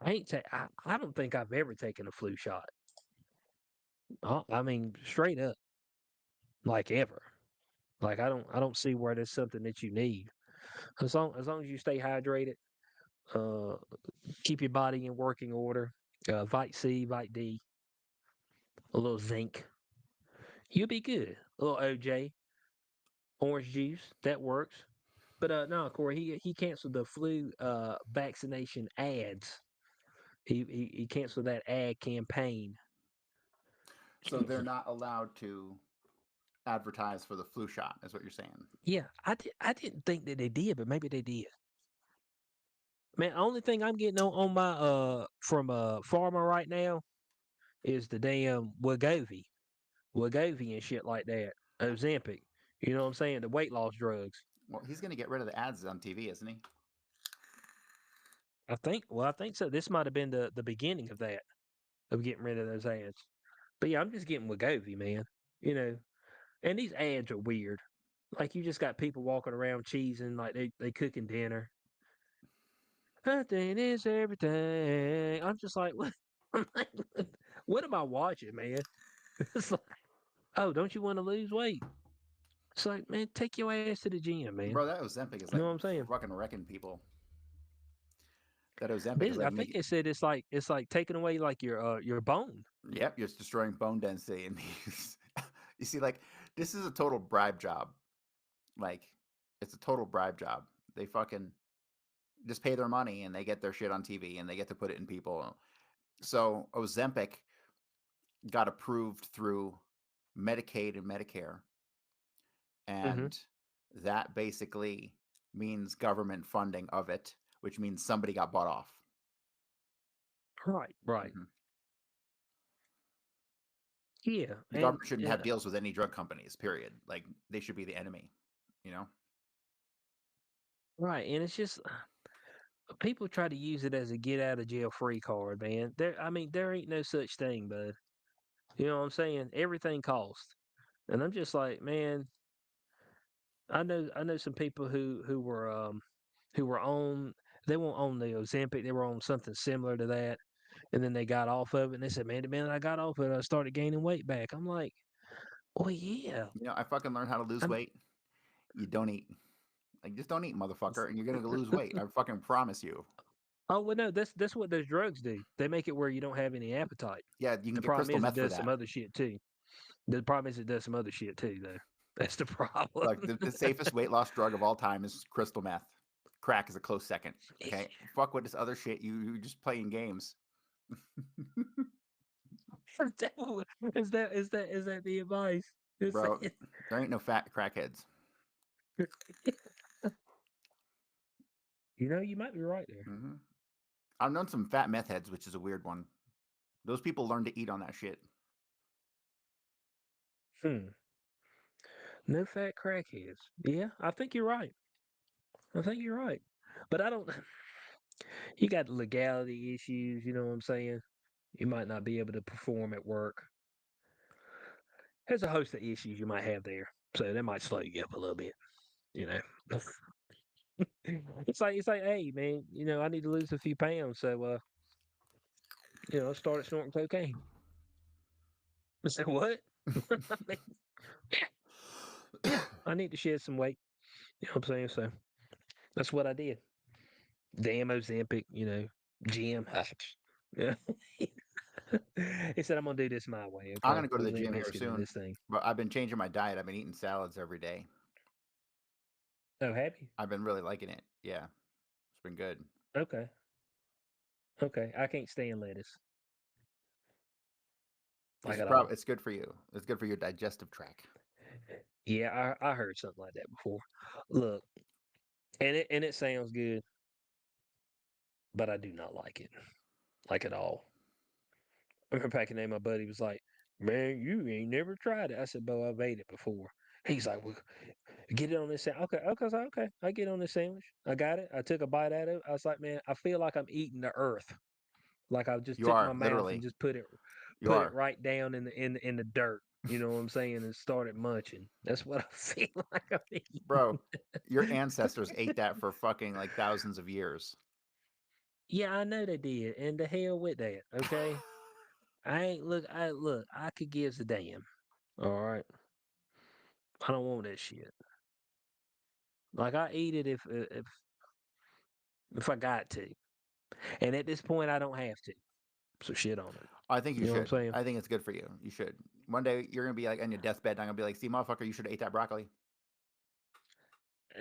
I don't think I've ever taken a flu shot. I mean, straight up, like ever. Like I don't see where there's something that you need. As long as you stay hydrated, Uh, keep your body in working order. Vitamin C, vitamin D, a little zinc. You'll be good. A little OJ, orange juice, that works. But no, Corey, he canceled the flu vaccination ads. He canceled that ad campaign. So they're not allowed to advertise for the flu shot, is what you're saying. Yeah, I didn't think that they did, but maybe they did. Man, only thing I'm getting on my from pharma right now is the damn Wegovy and shit like that. Ozempic. You know what I'm saying? The weight loss drugs. Well, he's going to get rid of the ads on TV, isn't he? I think so. This might have been the beginning of that, of getting rid of those ads. But yeah, I'm just getting Wegovy, man. You know, and these ads are weird. Like you just got people walking around cheesing like they cooking dinner. Nothing is everything. I'm just like, what? I'm like, what am I watching, man? It's like, oh, don't you want to lose weight? It's like, man, take your ass to the gym, man. Bro, that Ozempic is You know like what I'm saying? fucking wrecking people. That Ozempic is I like think me. they said it's like taking away like your bone. Yep, you're destroying bone density. And you see, like, this is a total bribe job. Like, it's a total bribe job. They fucking just pay their money and they get their shit on TV and they get to put it in people. So Ozempic got approved through Medicaid and Medicare, Hmm. and that basically means government funding of it, which means somebody got bought off. Right, right. Mhm. Yeah, The and government shouldn't have deals with any drug companies, period. Like, they should be the enemy, you know? right, and it's just people try to use it as a get out of jail free card, man. I mean, there ain't no such thing, bud. You know what I'm saying? Everything costs, and I'm just like, man, I know some people who were on they weren't on the Ozempic, they were on something similar to that, and then they got off of it, and they said, man, the minute I got off it, I started gaining weight back. I'm like, oh yeah, You know, I fucking learned how to lose I'm. weight. You don't eat. Like, just don't eat, motherfucker, and you're gonna lose weight. I fucking promise you. Oh well, no, that's what those drugs do. They make it where you don't have any appetite. Yeah, you can The get problem crystal is it meth for does some that. other shit too. The problem is it does some other shit too, though. That's the problem. Like, the safest weight loss drug of all time is crystal meth. Crack is a close second. Okay, fuck with this other shit. You just playing games. Is that the advice? Bro, there ain't no fat crackheads. You know, you might be right there. Hmm. I've known some fat meth heads, which is a weird one. Those people learn to eat on that shit. Hmm. No fat crackheads. Yeah, I think you're right. I think you're right. But I don't. You got legality issues. You know what I'm saying? You might not be able to perform at work. There's a host of issues you might have there, so that might slow you up a little bit. You know. It's like, hey man, you know, I need to lose a few pounds, so you know, I started snorting cocaine. I said, what? I mean, yeah, I need to shed some weight. You know what I'm saying? So that's what I did. Damn Ozempic, you know, gym. Yeah. He said, I'm gonna do this my way, I'm okay? gonna go to We the Limp gym here Bizkit in soon, this thing. but I've been changing my diet. I've been eating salads every day. Oh, happy? I've been really liking it. Yeah, it's been good. Okay. Okay. I can't stand lettuce. Like at all. It's good for you. It's good for your digestive tract. Yeah, I heard something like that before. Look, and it sounds good, but I do not like it. Like at all. I remember back in the day, my buddy was like, man, you ain't never tried it. I said, bro, I've ate it before. He's like, well, get it on this sandwich. Okay, okay, okay. I get on this sandwich. I got it. I took a bite out of it. I was like, man, I feel like I'm eating the earth. Like I just You took my are mouth and literally. just You put it are, right down in the dirt. You know what I'm saying? And started munching. That's what I feel like I'm eating. bro. Your ancestors ate that for fucking like thousands of years. Yeah, I know they did. And the hell with that, okay? I could give a damn. All right. I don't want that shit. Like I eat it if if I got to. And at this point, I don't have to. So shit on it. I think you You know what I'm should. saying? I think it's good for you. You should. One day you're gonna be like on your deathbed, and I'm gonna be like, "See, motherfucker, you should have ate that broccoli."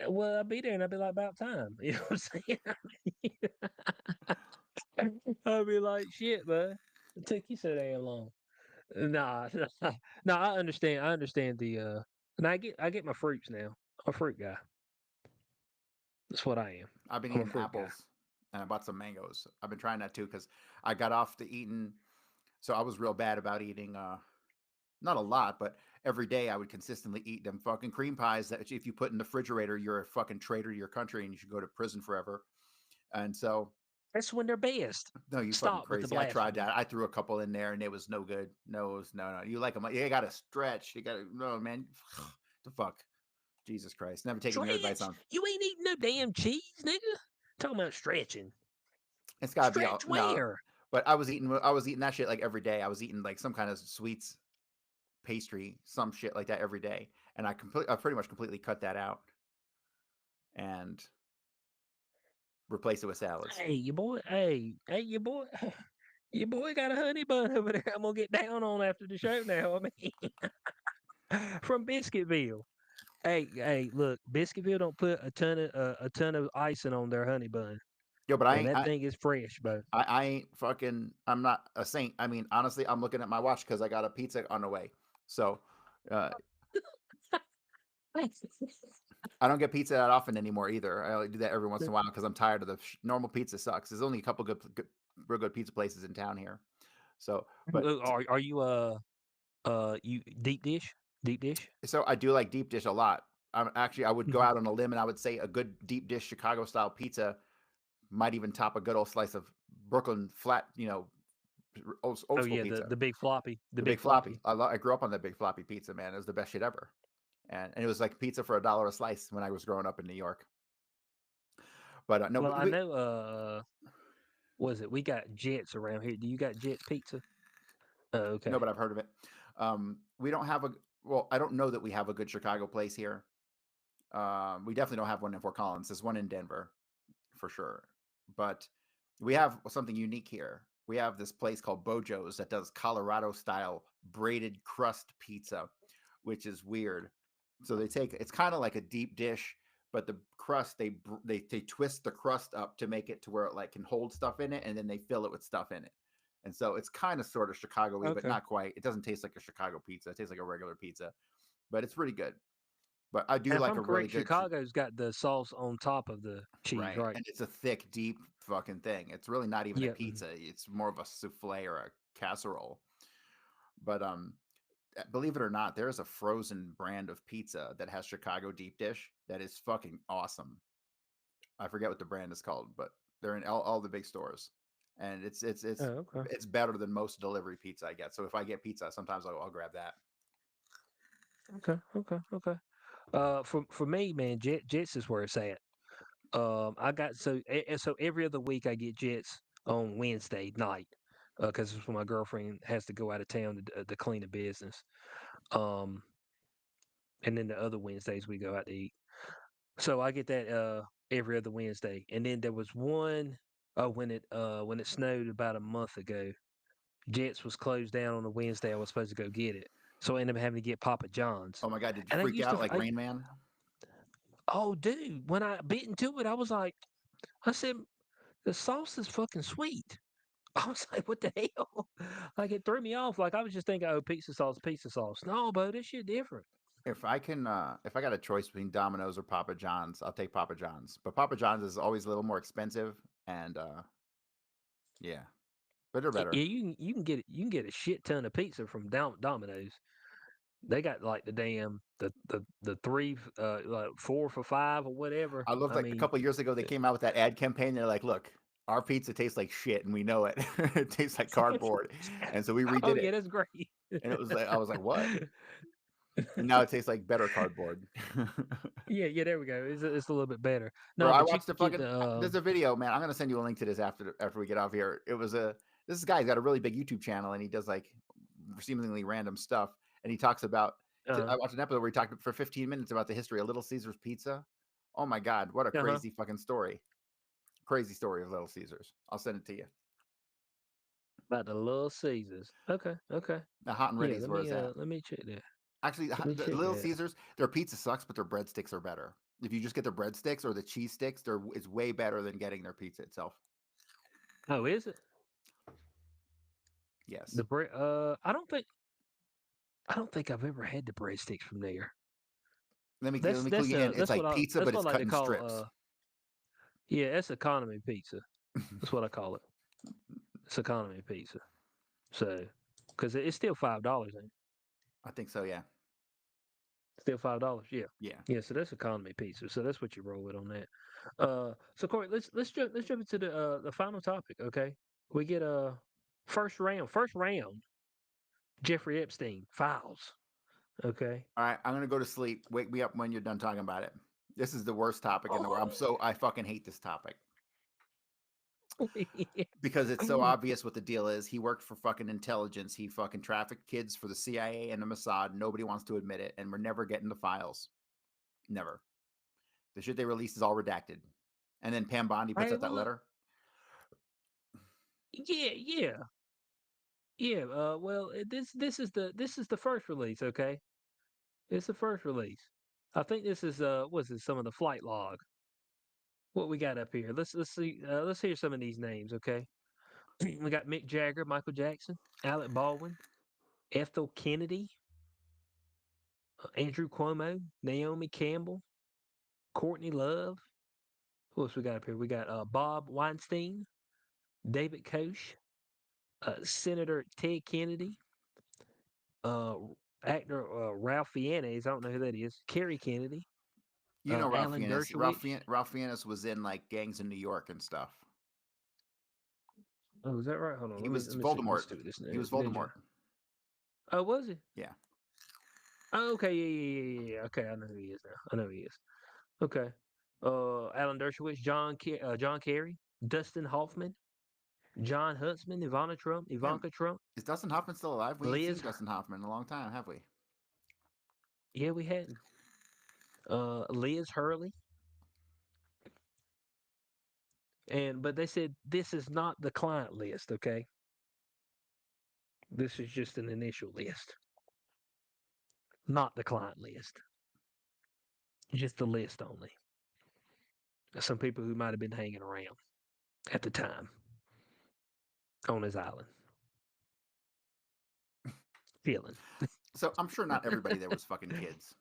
Well, I'd be there and I'd be like, about time. You know what I'm saying? I'd be like, shit, man. It took you so damn long. Nah, nah, I understand. I understand the and I get my fruits now. I'm a fruit guy. That's what I am. I've been I'm a eating fruit guy. apples, and I bought some mangoes. I've been trying that too because I got off the eating. So I was real bad about eating. Not a lot, but every day I would consistently eat them fucking cream pies that if you put in the refrigerator, you're a fucking traitor to your country and you should go to prison forever. And so, That's when they're best. no, you fucking Stop with the crazy. I tried blasphemy. that. I threw a couple in there and it was no good. No, it was, no. You like them? You got to stretch. You got to, no, man. The fuck, Jesus Christ. Never taking your advice Stretch? on. You ain't eating no damn cheese, nigga. Talking about stretching. It's got to be all Stretch no. where? But I was eating that shit like every day. I was eating like some kind of sweets, pastry, some shit like that every day, and I pretty much completely cut that out and replace it with salads. Hey, your boy. Hey, your boy. Your boy got a honey bun over there. I'm gonna get down on after the show now. I mean, from Biscuitville. Hey, look, Biscuitville don't put a ton of icing on their honey bun, Yo, but I and ain't, that thing is fresh, bro. I ain't fucking. I'm not a saint. I mean, honestly, I'm looking at my watch because I got a pizza on the way. So, uh, I don't get pizza that often anymore either. I only do that every once in a while because I'm tired of the normal pizza sucks. There's only a couple real good pizza places in town here. So, but Are you you deep dish? Deep dish? so I do like deep dish a lot. I would go Mhm. out on a limb and I would say a good deep dish Chicago style pizza might even top a good old slice of Brooklyn flat, old Oh school yeah, pizza. the big floppy, the The big big floppy. floppy. I grew up on that big floppy pizza, man. It was the best shit ever. And it was like pizza for $1 a slice when I was growing up in New York. But no, Well, I know. Was it? We got Jets around here. Do you got Jets pizza? Oh, okay. no, but I've heard of it. We don't have well, I don't know that we have a good Chicago place here. We definitely don't have one in Fort Collins. There's one in Denver for sure. But we have something unique here. We have this place called Bojo's that does Colorado style braided crust pizza, which is weird. So it's kind of like a deep dish, but the crust they twist the crust up to make it to where it like can hold stuff in it, and then they fill it with stuff in it. And so it's kind of sort of Chicago-y, but Okay. not quite. It doesn't taste like a Chicago pizza. It tastes like a regular pizza, but it's pretty good. But I do And if like I'm a really correct, good Chicago's got the sauce on top of the cheese, right, right? and it's a thick, deep fucking thing. It's really not even a Yeah. pizza. It's more of a souffle or a casserole. But believe it or not, there is a frozen brand of pizza that has Chicago deep dish that is fucking awesome. I forget what the brand is called, but they're in all the big stores, and Oh, okay. it's better than most delivery pizza I get. So if I get pizza, sometimes I'll grab that. Okay. For me, man, Jets is where it's at. I got so every other week I get Jets on Wednesday night, because it's when my girlfriend has to go out of town to clean the business. Um, and then the other Wednesdays we go out to eat. So I get that every other Wednesday. And then there was one when it snowed about a month ago. Jets was closed down on a Wednesday. I was supposed to go get it, so I ended up having to get Papa John's. Oh my god, did you And I freak used to, out like Rain Man? oh dude, when I bit into it, I was like, I said, the sauce is fucking sweet. I was like, what the hell? Like it threw me off. Like I was just thinking, oh, pizza sauce, pizza sauce. No, bro, this shit different. If I can, if I got a choice between Domino's or Papa John's, I'll take Papa John's. But Papa John's is always a little more expensive, and yeah, but they're better. Yeah, you can get a shit ton of pizza from Domino's. They got like the damn the three like 4 for $5 or whatever. I love I like a mean, couple years ago they came out with that ad campaign. They're like, "Look, our pizza tastes like shit, and we know it. It tastes like cardboard." And so we oh redid yeah, it, that's great. and it was like I was like, "What?" And now it tastes like better cardboard. Yeah, there we go. It's a little bit better. Bro, No, I but you watched the can get fucking. the There's a video, man. I'm gonna send you a link to this after we get off here. It was this guy's got a really big YouTube channel, and he does like seemingly random stuff. And he talks about. uh I watched an episode where he talked for 15 minutes about the history of Little Caesars Pizza. Oh my god, what a uh-huh. crazy fucking story! crazy story of Little Caesars. I'll send it to you. About the Little Caesars. Okay. The hot and Yeah, ready is where it's at. let me check that. Actually, Let me the check Little that. Caesars, their pizza sucks, but their breadsticks are better. If you just get the breadsticks or the cheese sticks, it's way better than getting their pizza itself. Oh, is it? Yes. The bread I don't think I've ever had the breadsticks from there. Let me clue you in. It's like pizza, but it's cut in strips. Yeah, that's economy pizza. That's what I call it. It's economy pizza. So, because it's still $5, ain't it? I think so. Yeah. Still $5. Yeah. Yeah. Yeah. So that's economy pizza. So that's what you roll with on that. So Corey, let's jump into the final topic. Okay, we get first round. Jeffrey Epstein Files. Okay. All right. I'm gonna go to sleep. Wake me up when you're done talking about it. This is the worst topic in the world. I fucking hate this topic. Because it's so obvious what the deal is. He worked for fucking intelligence. He fucking trafficked kids for the CIA and the Mossad. Nobody wants to admit it, and we're never getting the files. Never. The shit they released is all redacted. And then Pam Bondi puts out that letter. Yeah. Well, this is the first release. Okay, it's the first release. I think this is what's this? Some of the flight log. What we got up here? Let's see. Let's hear some of these names. Okay, we got Mick Jagger, Michael Jackson, Alec Baldwin, Ethel Kennedy, Andrew Cuomo, Naomi Campbell, Courtney Love. Who else we got up here? We got Bob Weinstein, David Koch, Senator Ted Kennedy, uh, actor Ralph Fiennes. I don't know who that is. Kerry Kennedy. You know Ralph Alan Fiennes. Dershowitz. Ralph Fiennes was in like gangs in New York and stuff. Oh, is that right? Hold on. He was let me Voldemort. see what this name He was is. Ninja. Voldemort. Oh, was he? Yeah. Oh, okay. Yeah. Okay, I know who he is now. I know who he is. Okay. Alan Dershowitz, John Kerry, Dustin Hoffman, John Huntsman, Ivanka Trump. Is Dustin Hoffman still alive? We ain't Liz. seen Dustin Hoffman in a long time, have we? Yeah, we hadn't. Liz Hurley. But they said this is not the client list, okay? This is just an initial list. Not the client list. Just the list only. Some people who might have been hanging around at the time on his island. Feeling. So I'm sure not everybody there was fucking kids.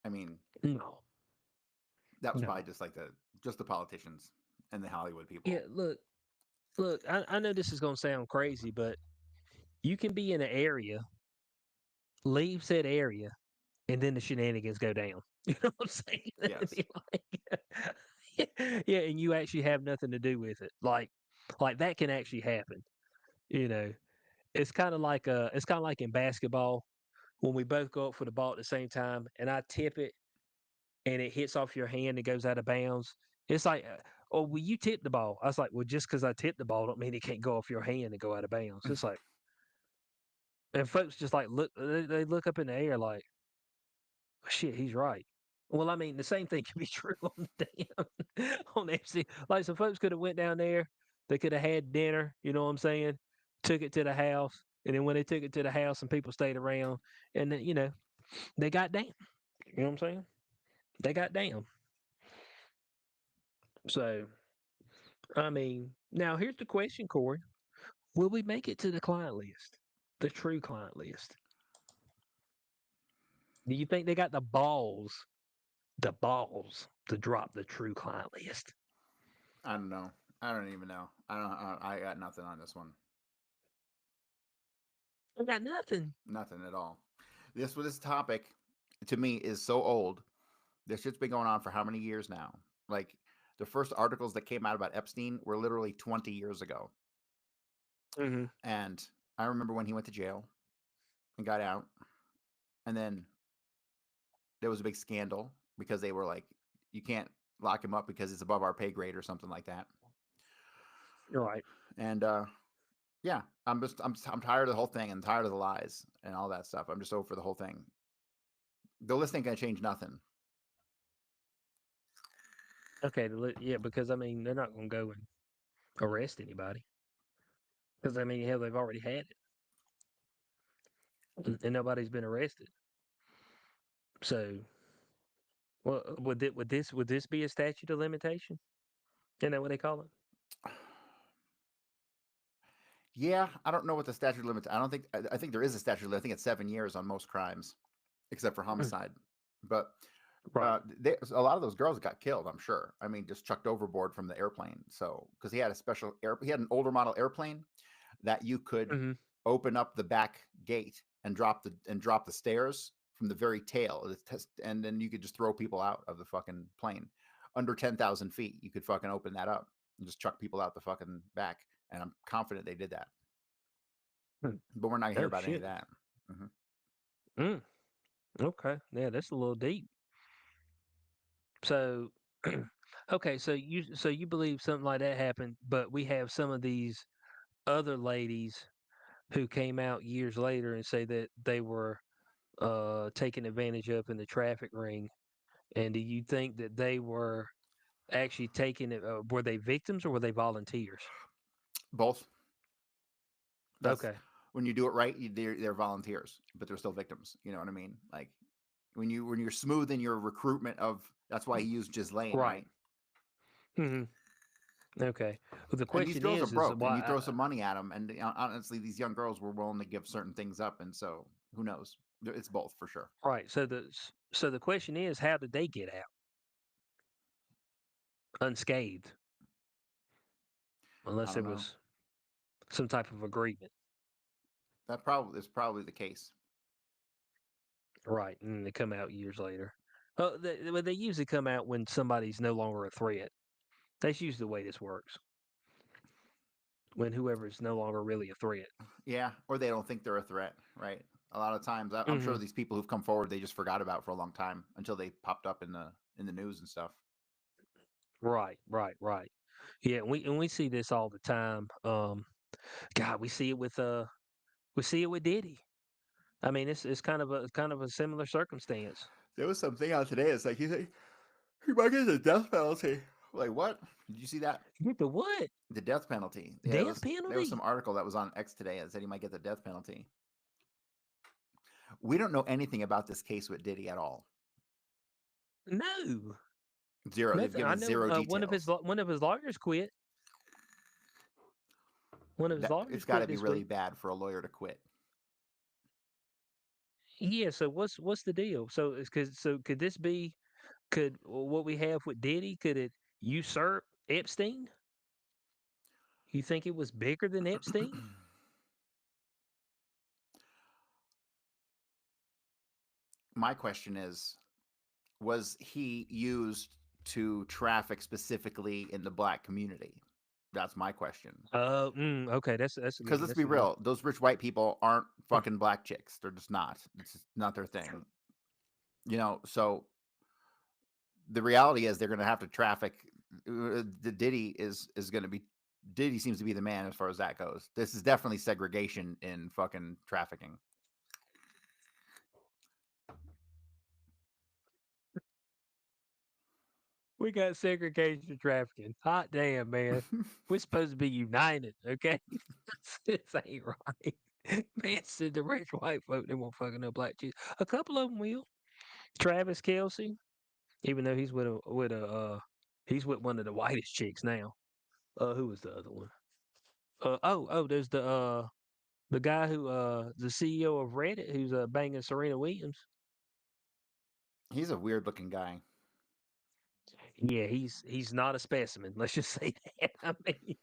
I mean, No. that was probably just like the politicians and the Hollywood people. Yeah, look, I know this is gonna sound crazy, but you can be in an area, leave said area, and then the shenanigans go down. You know what I'm saying? Yes. Be like, yeah, and you actually have nothing to do with it. Like that can actually happen. You know, it's kind of like in basketball when we both go up for the ball at the same time, and I tip it, and it hits off your hand and goes out of bounds. It's like, oh, well, you tipped the ball. I was like, well, just because I tipped the ball don't mean it can't go off your hand and go out of bounds. It's like, and folks just like look, they look up in the air like, shit, he's right. Well, I mean, the same thing can be true on the damn on FC. Like, some folks could have went down there, they could have had dinner. You know what I'm saying? Took it to the house, and then when they took it to the house, and people stayed around, and then, they got down. You know what I'm saying? They got down. So, I mean, now here's the question, Corey: will we make it to the client list, the true client list? Do you think they got the balls to drop the true client list? I don't know. I don't even know. I got nothing on this one. I got nothing. Nothing at all. This topic to me is so old. This shit's been going on for how many years now? Like, the first articles that came out about Epstein were literally 20 years ago. Mm-hmm. And I remember when he went to jail and got out, and then there was a big scandal because they were like, you can't lock him up because it's above our pay grade or something like that. You're right. And yeah, I'm tired of the whole thing. I'm tired of the lies and all that stuff. I'm just over the whole thing. The list ain't gonna change nothing. Okay, yeah, because I mean they're not going to go and arrest anybody because I mean hell they've already had it and nobody's been arrested. So, well, would this be a statute of limitation? Isn't that what they call it? Yeah, I don't know what the statute of limits. I don't think. I think there is a statute. I think it's 7 years on most crimes, except for homicide. But Right. a lot of those girls got killed. I'm sure. I mean, just chucked overboard from the airplane. So because he had a special he had an older model airplane that you could Mm-hmm. open up the back gate and drop the stairs from the very tail, and then you could just throw people out of the fucking plane under 10,000 feet. You could fucking open that up and just chuck people out the fucking back. And I'm confident they did that. But we're not gonna hear Oh about any of shit. that. Mhm. Mm. Okay. Yeah, that's a little deep. So, okay, so you believe something like that happened, but we have some of these other ladies who came out years later and say that they were taken advantage of in the traffic ring. And do you think that they were actually taking it? Were they victims or were they volunteers? Both. That's Okay. when you do it right. They're volunteers, but they're still victims. You know what I mean? Like when you're smooth in your recruitment of. That's why he used Ghislaine, Right. right? Hmm. Okay. Well, the And these question girls are is broke, and why? you throw some money at them, and honestly, these young girls were willing to give certain things up, and so who knows? It's both for sure. Right. So the question is, how did they get out unscathed? I Unless don't there know. was some type of agreement. That probably is probably the case. Right. And they come out years later. Well, they usually come out when somebody's no longer a threat. That's usually the way this works. When whoever is no longer really a threat. Yeah, or they don't think they're a threat, right? A lot of times, I'm Hmm. sure these people who've come forward, they just forgot about for a long time until they popped up in the news and stuff. Right. Right. Right. Yeah. We see this all the time. God, we see it with Diddy. I mean, it's kind of a similar circumstance. There was something out today. It's like he might get the death penalty. Like what? Did you see that? Get the what? The death penalty. Yeah, Death there was some penalty? article that was on X today that said he might get the death penalty. We don't know anything about this case with Diddy at all. No, Zero. They've nothing. I given know zero details. one of his lawyers quit. One of his That lawyers it's got to quit be this really week. bad for a lawyer to quit. Yeah. So what's the deal? Could this be could what we have with Diddy could it usurp Epstein? You think it was bigger than Epstein? My question is, was he used to traffic specifically in the black community? That's my question. Okay. Because let's That's be a good. real, those rich white people aren't fucking black chicks. They're just not. It's just not their thing. So the reality is they're going to have to traffic. The Diddy seems to be the man as far as that goes. This is definitely segregation in fucking trafficking. We got segregation trafficking. Hot damn, man. We're supposed to be united, okay? This ain't right. Man said the rich white folk, they won't fucking no black chicks. A couple of them will. Travis Kelsey, even though he's with one of the whitest chicks now. Who was the other one? There's the guy who the CEO of Reddit who's banging Serena Williams. He's a weird looking guy. Yeah, he's not a specimen. Let's just say that. I mean,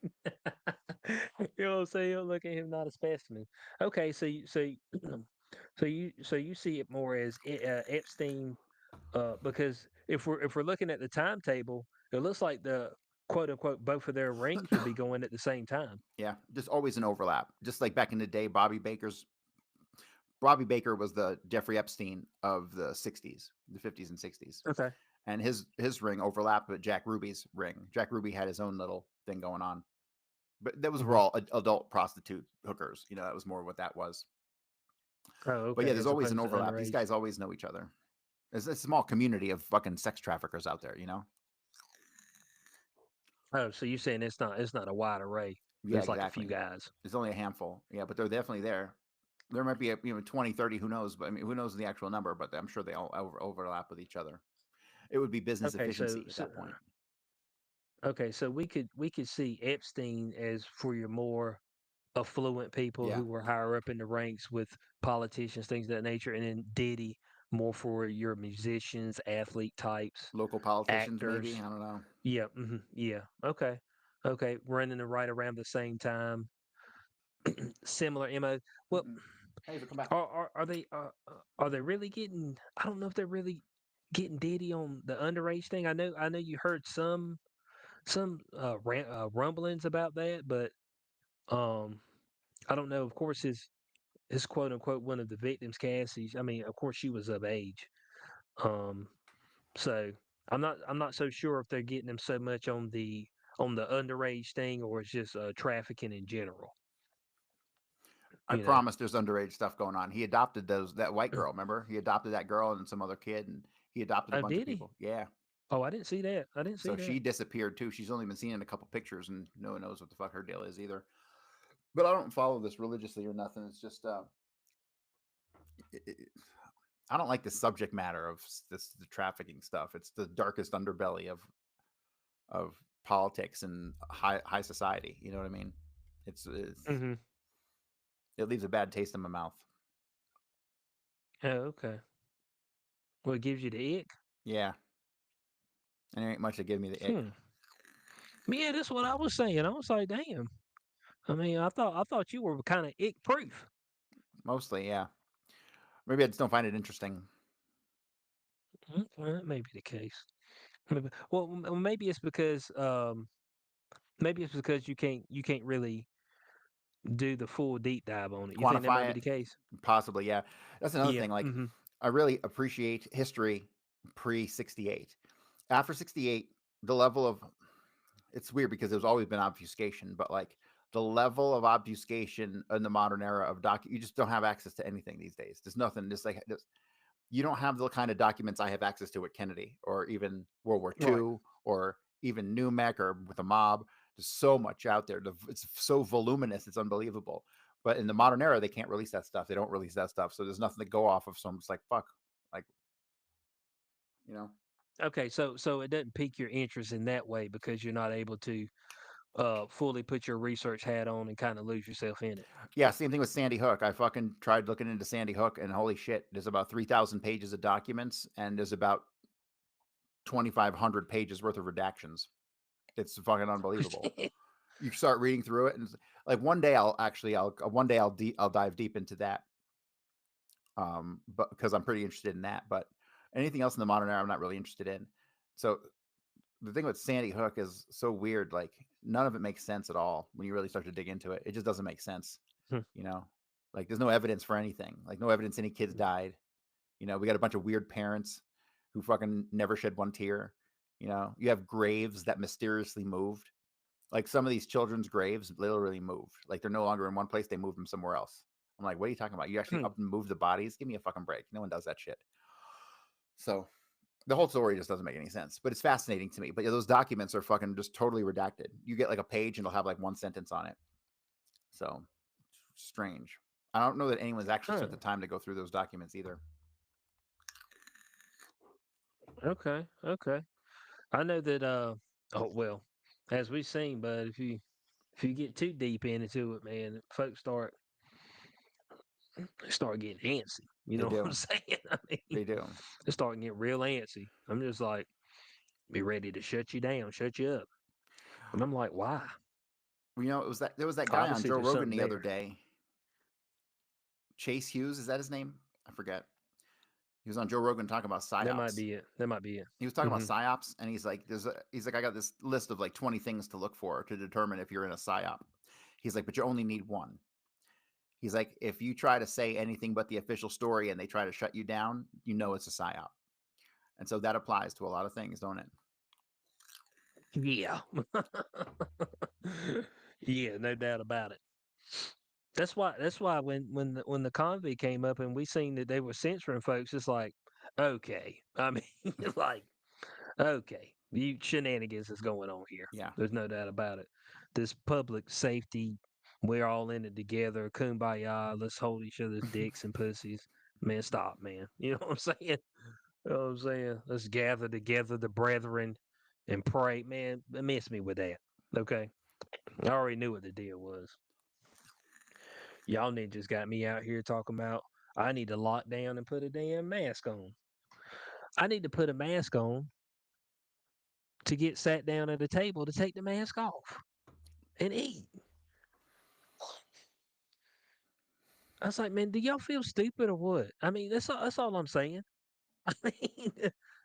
you know what I'm saying? Look at him, not a specimen. Okay, so you see it more as Epstein, because if we're looking at the timetable, it looks like the quote unquote both of their rings would be going at the same time. Yeah, there's always an overlap. Just like back in the day, Bobby Baker was the Jeffrey Epstein of the 60s, the 50s and 60s. Okay. And his ring overlapped with Jack Ruby's ring. Jack Ruby had his own little thing going on. But that was Hmm. all adult prostitute hookers. That was more what that was. Oh, But yeah, okay. there's As always an opposed to overlap. These underage. guys always know each other. There's a small community of fucking sex traffickers out there. Oh, so you're saying it's not a wide array. Yeah, There's like a few exactly. guys. There's only a handful. Yeah, but they're definitely there. There might be 20, 30, who knows? But I mean, who knows the actual number? But I'm sure they all overlap with each other. It would be business Okay, so efficiency at so that point. okay, so we could see Epstein as for your more affluent people Yeah, who were higher up in the ranks with politicians, things of that nature, and then Diddy more for your musicians, athlete types, local politicians, maybe. actors. I don't know. Yeah, yeah. Okay, okay, running it right around the same time, similar mo. Well, Mm-mm. Hey, come back. are they really getting? I don't know if they're really getting Diddy on the underage thing. I know you heard some rumblings about that, but um, I don't know. Of course, his quote unquote one of the victims, Cassie. I mean, of course, she was of age. Um, so I'm not so sure if they're getting him so much on the underage thing or it's just trafficking in general. I You know. promise there's underage stuff going on. He adopted that white girl, remember? He adopted that girl and some other kid, and he adopted a Oh, bunch of did he? people. Yeah. Oh, I didn't see that. I didn't see So that. she disappeared too. She's only been seen in a couple pictures, and no one knows what the fuck her deal is either. But I don't follow this religiously or nothing. It's just it, I don't like the subject matter of the trafficking stuff. It's the darkest underbelly of politics and high society. You know what I mean? It's Mm-hmm. it leaves a bad taste in my mouth. Oh, okay. Well, it gives you the ick. Yeah, and there ain't much to give me the ick. Hmm. Yeah, that's what I was saying. I was like, damn. I mean, I thought you were kind of ick proof. Mostly, yeah. Maybe I just don't find it interesting. Well, that may be the case. Well, maybe it's because you can't really do the full deep dive on it. You think that might Quantify be it, the case? possibly, yeah. That's another Yeah. thing. Like, Mm-hmm. I really appreciate history pre 68. After 68, the level of it's weird because there's always been obfuscation, but like the level of obfuscation in the modern era of you just don't have access to anything these days. There's nothing. You don't have the kind of documents I have access to with Kennedy or even World War Right. II or even Newmac or with the mob. There's so much out there. It's so voluminous. It's unbelievable. But in the modern era, they can't release that stuff. They don't release that stuff. So there's nothing to go off of. So I'm just like, fuck. Like, you know? Okay. So it doesn't pique your interest in that way because you're not able to fully put your research hat on and kind of lose yourself in it. Yeah, same thing with Sandy Hook. I fucking tried looking into Sandy Hook and holy shit, there's about 3,000 pages of documents and there's about 2,500 pages worth of redactions. It's fucking unbelievable. You start reading through it and like one day I'll dive deep into that. But because I'm pretty interested in that, but anything else in the modern era, I'm not really interested in. So the thing with Sandy Hook is so weird. Like none of it makes sense at all when you really start to dig into it. It just doesn't make sense. Hmm. You know, like there's no evidence for anything. Like no evidence any kids died. You know, we got a bunch of weird parents who fucking never shed one tear. You know, you have graves that mysteriously moved. Like some of these children's graves literally moved. Like they're no longer in one place; they moved them somewhere else. I'm like, what are you talking about? You actually Hmm. up and move the bodies? Give me a fucking break. No one does that shit. So the whole story just doesn't make any sense, but it's fascinating to me. But yeah, those documents are fucking just totally redacted. You get like a page and it'll have like one sentence on it. So strange. I don't know that anyone's actually spent Huh. the time to go through those documents either. Okay. Okay. I know that. Oh well, as we've seen, but if you get too deep into it, man, folks start getting antsy. You They know what I'm do. saying? I mean, They do. they start getting real antsy. I'm just like, be ready to shut you down, shut you up. And I'm like, why? You know, there was that guy on Obviously, Joe there's Rogan something the other there. day. Chase Hughes, is that his name? I forget. He was on Joe Rogan talking about That might psyops. be it. That might be it. He was talking about Hmm. psyops, and he's like, I got this list of like 20 things to look for to determine if you're in a psyop. He's like, but you only need one. He's like, if you try to say anything but the official story and they try to shut you down, you know it's a psyop. And so that applies to a lot of things, don't it? Yeah. Yeah, no doubt about it. That's why when the convict came up and we seen that they were censoring folks, it's like, okay. I mean, like, okay. Shenanigans is going on here. Yeah. There's no doubt about it. This public safety, we're all in it together. Kumbaya. Let's hold each other's dicks and pussies. Man, stop, man. You know what I'm saying? You know what I'm saying? Let's gather together, the brethren, and pray. Man, miss me with that. Okay. I already knew what the deal was. Y'all ninjas got me out here talking about I need to lock down and put a damn mask on. I need to put a mask on to get sat down at a table to take the mask off and eat. I was like, man, do y'all feel stupid or what? I mean, that's all I'm saying. I mean,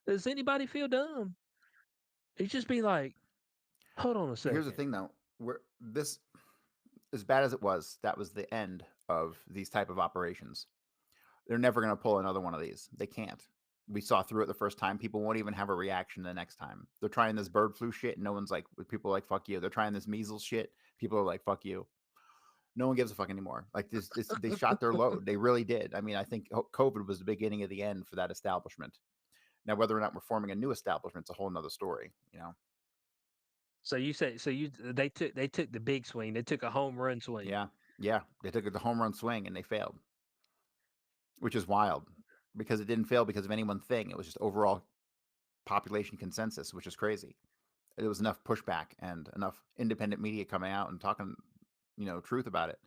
does anybody feel dumb? It just be like, hold on a Here's the second. thing, though. This, as bad as it was, that was the end of these type of operations. They're never going to pull another one of these. They can't. We saw through it the first time. People won't even have a reaction the next time. They're trying this bird flu shit, and no one's like, people are like, fuck you. They're trying this measles shit. People are like, fuck you. No one gives a fuck anymore. Like this, they shot their load. They really did. I mean, I think COVID was the beginning of the end for that establishment. Now, whether or not we're forming a new establishment is a whole nother story, you know? So you said they took the big swing. They took a home run swing. Yeah. Yeah. They took the home run swing and they failed, which is wild because it didn't fail because of any one thing. It was just overall population consensus, which is crazy. There was enough pushback and enough independent media coming out and talking, truth about it.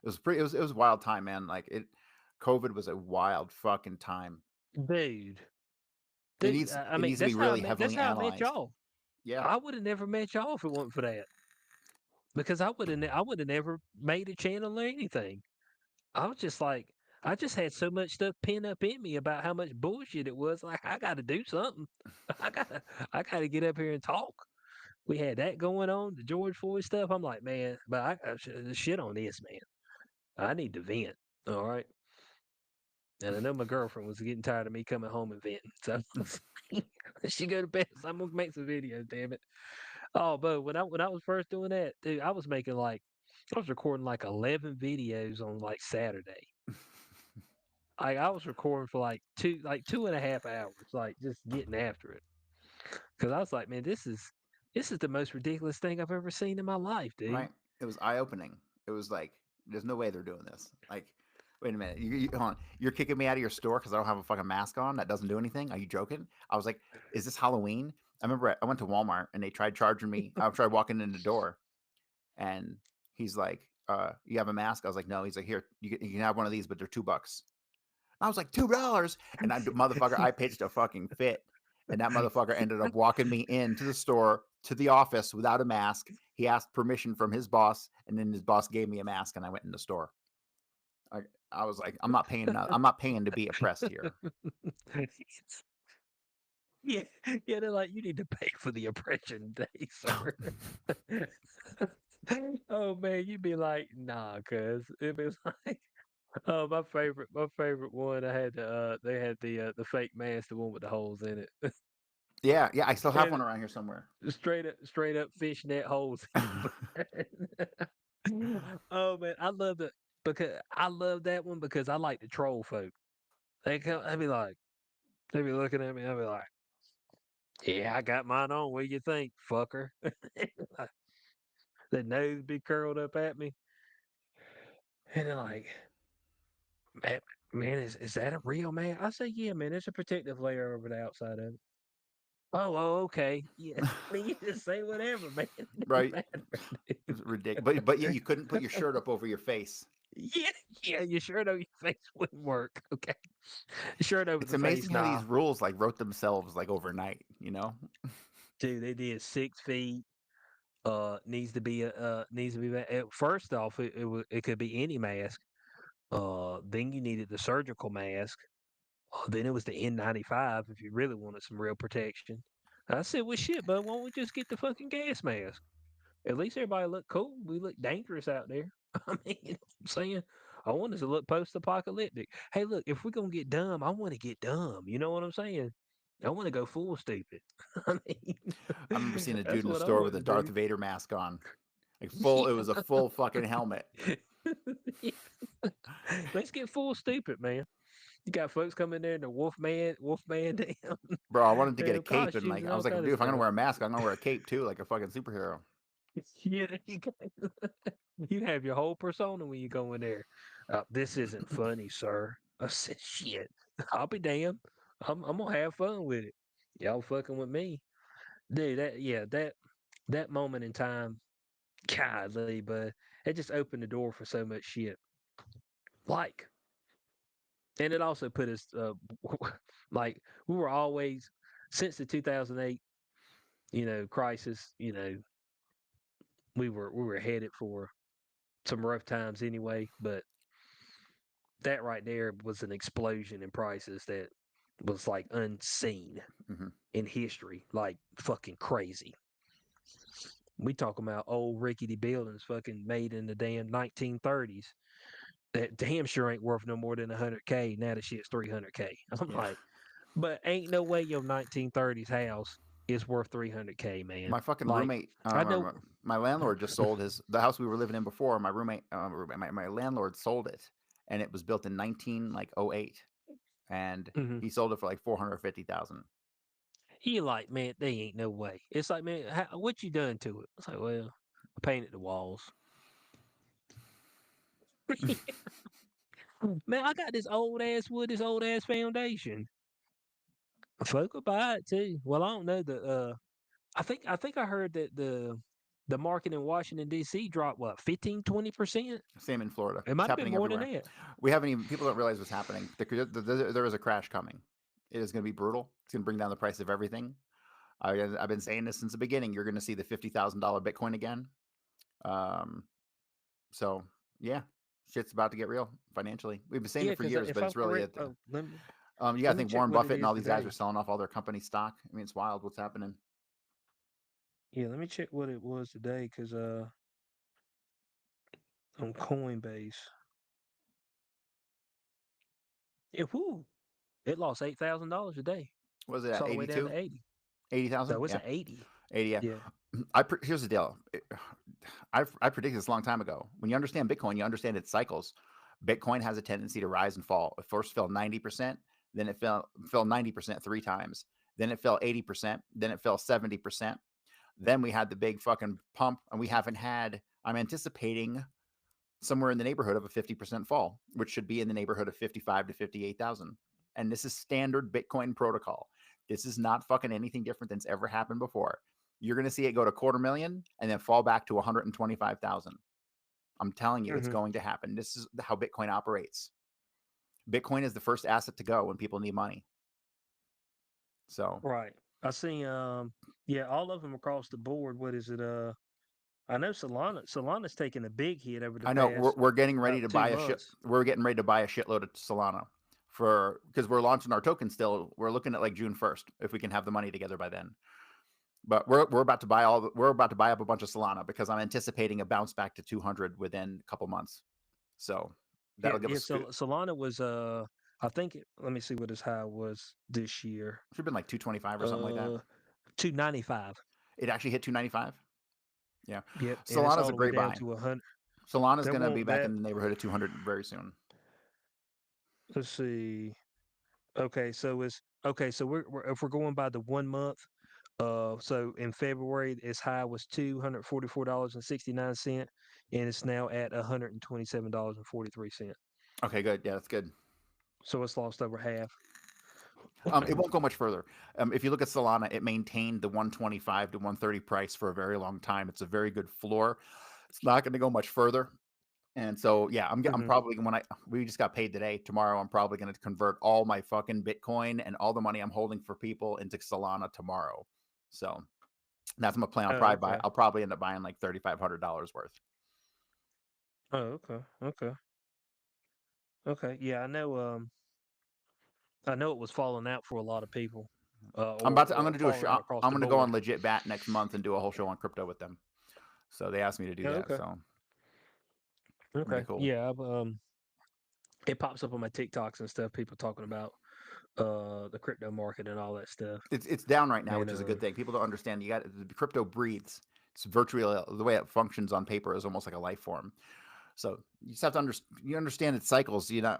It was pretty. It was a wild time, man. COVID was a wild fucking time. Dude. It needs to be really heavily that's how analyzed. I met y'all. Yeah, I would have never met y'all if it wasn't for that. Because I would have never made a channel or anything. I was just like, I just had so much stuff pinned up in me about how much bullshit it was. Like, I got to do something. I gotta get up here and talk. We had that going on, the George Floyd stuff. I'm like, man, but I got shit on this, man. I need to vent. All right. And I know my girlfriend was getting tired of me coming home and venting. So she go to bed. So I'm gonna make some videos, damn it. Oh, but when I was first doing that, dude, I was recording like 11 videos on like Saturday. I was recording for like 2.5 hours, like just getting after it. Cause I was like, man, this is the most ridiculous thing I've ever seen in my life, dude. right. It was eye opening. It was like, there's no way they're doing this. Like, wait a minute, hold on. You're kicking me out of your store because I don't have a fucking mask on that doesn't do anything? Are you joking? I was like, is this Halloween? I remember I went to Walmart and they tried charging me. I tried walking in the door, and he's like, "You have a mask?" I was like, "No." He's like, "Here, you can have one of these, but they're $2." I was like, $2, and I pitched a fucking fit, and that motherfucker ended up walking me into the store to the office without a mask. He asked permission from his boss, and then his boss gave me a mask, and I went in the store. I was like, I'm not paying to be oppressed here. Yeah, they're like, you need to pay for the oppression day, sir. Oh man, you'd be like, nah, cuz it was like, oh, my favorite one. They had the fake mask, the one with the holes in it. Yeah, I still have And one around here somewhere. straight up fishnet holes. Oh man, I love it because I love that one because I like to troll folk. They'd be like, they be looking at me, I'd be like, yeah, I got mine on. What do you think, fucker? The nose be curled up at me. And they're like, man, is that a real man? I say, yeah, man, there's a protective layer over the outside of it. Oh, okay. Yeah. I mean, you just say whatever, man. It doesn't Right. matter, It's ridiculous. But yet you couldn't put your shirt up over your face. Yeah, your shirt over your face wouldn't work. Okay. Shirt over It's the face, amazing how nah. these rules like wrote themselves like overnight, you know? Dude, they did 6 feet. Needs to be first off, it could be any mask. Then you needed the surgical mask. Then it was the N95 if you really wanted some real protection. I said, well, shit, bud, why don't we just get the fucking gas mask? At least everybody look cool. We look dangerous out there. I mean, you know what I'm saying? I want us to look post-apocalyptic. Hey, look, if we're gonna get dumb, I want to get dumb. You know what I'm saying? I want to go full stupid. I mean, I remember seeing a that's dude in the what I store want with a to Darth do. Vader mask on. Like full, it was a full fucking helmet. Let's get full stupid, man. You got folks coming there in the Wolfman damn Bro, I wanted to get a cape and costumes like and I all was like, kind dude, of if I'm gonna stuff. wear a mask, I'm gonna wear a cape too, like a fucking superhero. Yeah, you have your whole persona when you go in there. This isn't funny, sir. I said, shit. I'll be damned. I'm gonna have fun with it. Y'all fucking with me, dude. That moment in time, golly, but it just opened the door for so much shit. Like, and it also put us like we were always since the 2008 crisis. We were headed for some rough times anyway, but that right there was an explosion in prices that was like unseen hmm in history, like fucking crazy. We talking about old rickety buildings fucking made in the damn 1930s that damn sure ain't worth no more than 100K. Now the shit's 300K. I'm Yeah. like, but ain't no way your 1930s house is worth 300K, man. My fucking Like, roommate, I know. my landlord just sold the house we were living in before. My my landlord sold it, and it was built in 1908, and Mhm. he sold it for like 450,000. He like, man, they ain't no way. It's like, man, what you done to it? It's like, well, I painted the walls. Man, I got this old ass wood, this old ass foundation. Folk will buy it too. Well, I don't know I think I heard that the market in Washington D.C. dropped what 15-20%. Same in Florida. It It's might have been happening more than everywhere. that. We haven't even people don't realize what's happening. There is a crash coming. It is going to be brutal. It's going to bring down the price of everything. I've been saying this since the beginning. You're going to see the $50,000 Bitcoin again. Um, so yeah, shit's about to get real financially. We've been saying Yeah, it for because years, if but I'm it's really correct, oh, you got to let me think check Warren what it Buffett and is all these guys today. are selling off all their company stock. I mean, it's wild what's happening. Yeah, let me check what it was today because on Coinbase, it lost $8,000 a day. What was it It's at all the way down 82? to 80. 80,000? No, it's Yeah. at 80. 80, yeah. Yeah. Here's the deal. I predicted this a long time ago. When you understand Bitcoin, you understand its cycles. Bitcoin has a tendency to rise and fall. It first fell 90%, then it fell 90% 3 times. Then it fell 80%, then it fell 70%. Then we had the big fucking pump, and we haven't had. I'm anticipating somewhere in the neighborhood of a 50% fall, which should be in the neighborhood of 55 to 58,000. And this is standard Bitcoin protocol. This is not fucking anything different than's ever happened before. You're going to see it go to 250,000 and then fall back to 125,000. I'm telling you, it's going to happen. This is how Bitcoin operates. Bitcoin is the first asset to go when people need money. So Right. I see. Yeah, all of them across the board. What is it? I know Solana's taking a big hit over the I know past we're getting ready about to 2 buy a ship. months. We're getting ready to buy a shitload of Solana because we're launching our token still. We're looking at like June 1st if we can have the money together by then. But we're about to buy up a bunch of Solana because I'm anticipating a bounce back to 200 within a couple months. So Yeah, that'll give yeah. us So Solana was I think let me see what his high was this year. should have been like 225 or something like that. 295. It actually hit 295. Yeah, Yep, and it's Solana's all a the way great down buy. to 100. Solana's That going to be won't back that in the neighborhood of 200 very soon. let's see. Okay, so we're if we're going by the 1 month, so in February its high was $244.69, and it's now at $127.43. Okay, good. Yeah, that's good. So it's lost over half. It won't go much further. If you look at Solana, it maintained the 125 to 130 price for a very long time. It's a very good floor. It's not going to go much further. And so, yeah, I'm Mhm. probably we just got paid today. Tomorrow, I'm probably going to convert all my fucking Bitcoin and all the money I'm holding for people into Solana tomorrow. So that's my plan. Oh, okay. I'll probably end up buying like $3,500 worth. Oh, okay. Okay. Yeah, I know it was falling out for a lot of people. I'm Or going to do a falling show. out across I'm the going to go on board. Legit Bat next month and do a whole show on crypto with them. So they asked me to do Oh, that. okay. So really Okay. cool. Yeah, it pops up on my TikToks and stuff, people talking about the crypto market and all that stuff. It's down right now, And which is a good thing. People don't understand. The crypto breathes. It's virtually the way it functions on paper is almost like a life form. So you just have to you understand its cycles. So you're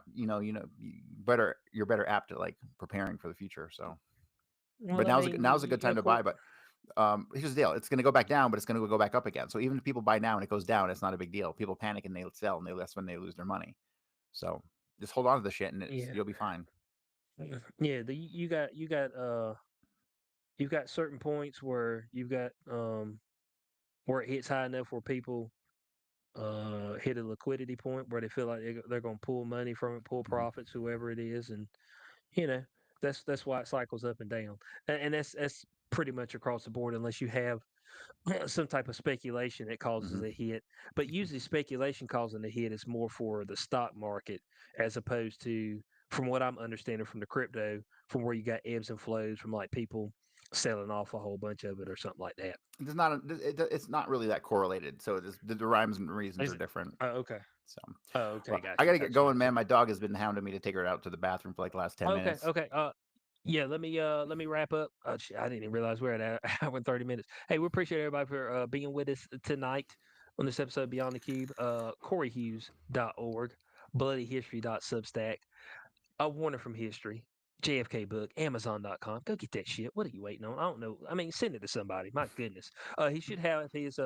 better apt to like preparing for the future. So, Well, but I now's mean, a good time to buy. But here's the deal: it's going to go back down, but it's going to go back up again. So even if people buy now and it goes down, it's not a big deal. People panic and they sell, and that's when they lose their money. So just hold on to the shit, and you'll be fine. Yeah, you've got certain points where you've got where it hits high enough where people hit a liquidity point where they feel like they're going to pull money from it, pull profits, whoever it is, and you know that's why it cycles up and down, and that's pretty much across the board unless you have some type of speculation that causes a hit. But usually speculation causing a hit is more for the stock market as opposed to, from what I'm understanding from the crypto, from where you got ebbs and flows from like people selling off a whole bunch of it or something like that. It's not really that correlated. So the rhymes and reasons are different. Oh, okay. So, okay, well, gotcha. I got to get going, man. My dog has been hounding me to take her out to the bathroom for like the last 10 minutes. Okay. Yeah, let me wrap up. Shit, I didn't even realize we're at an hour and 30 minutes. Hey, we appreciate everybody for being with us tonight on this episode of Beyond the Cube. CoreyHughes.org, bloodyhistory.substack, A Warner from History, JFK book, Amazon.com. Go get that shit. What are you waiting on? I don't know. I mean, send it to somebody. My goodness. He should have his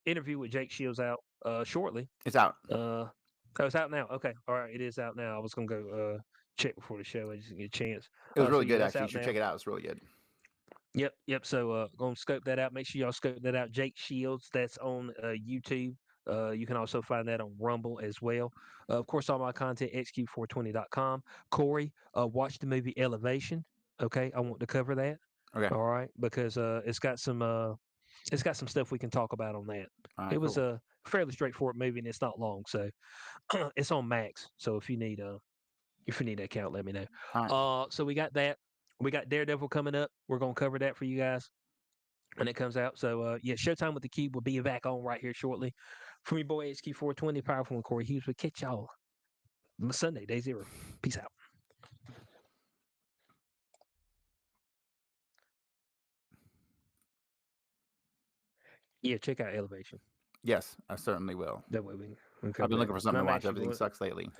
interview with Jake Shields out shortly. It's out. It's out now. Okay. All right. It is out now. I was going to go check before the show. I just didn't get a chance. It was really So, good, that's actually. You out should now. check it out. It's really good. Yep. So go scope that out. Make sure y'all scope that out. Jake Shields, that's on YouTube. You can also find that on Rumble as well. Of course, all my content, xq420.com. Corey, watch the movie Elevation. Okay, I want to cover that. Okay. All right, because it's got some stuff we can talk about on that. Right, it was cool. a fairly straightforward movie, and it's not long, so it's on Max. So if you need that account, let me know. Right. So we got that. We got Daredevil coming up. We're gonna cover that for you guys when it comes out. So yeah, Showtime with the Cube will be back on right here shortly. From your boy HQ420, powerful and Corey Hughes. We'll catch y'all Sunday, day 0. Peace out. Yeah, check out Elevation. Yes, I certainly will. That way we can I've been looking for something to watch. Everything sucks lately.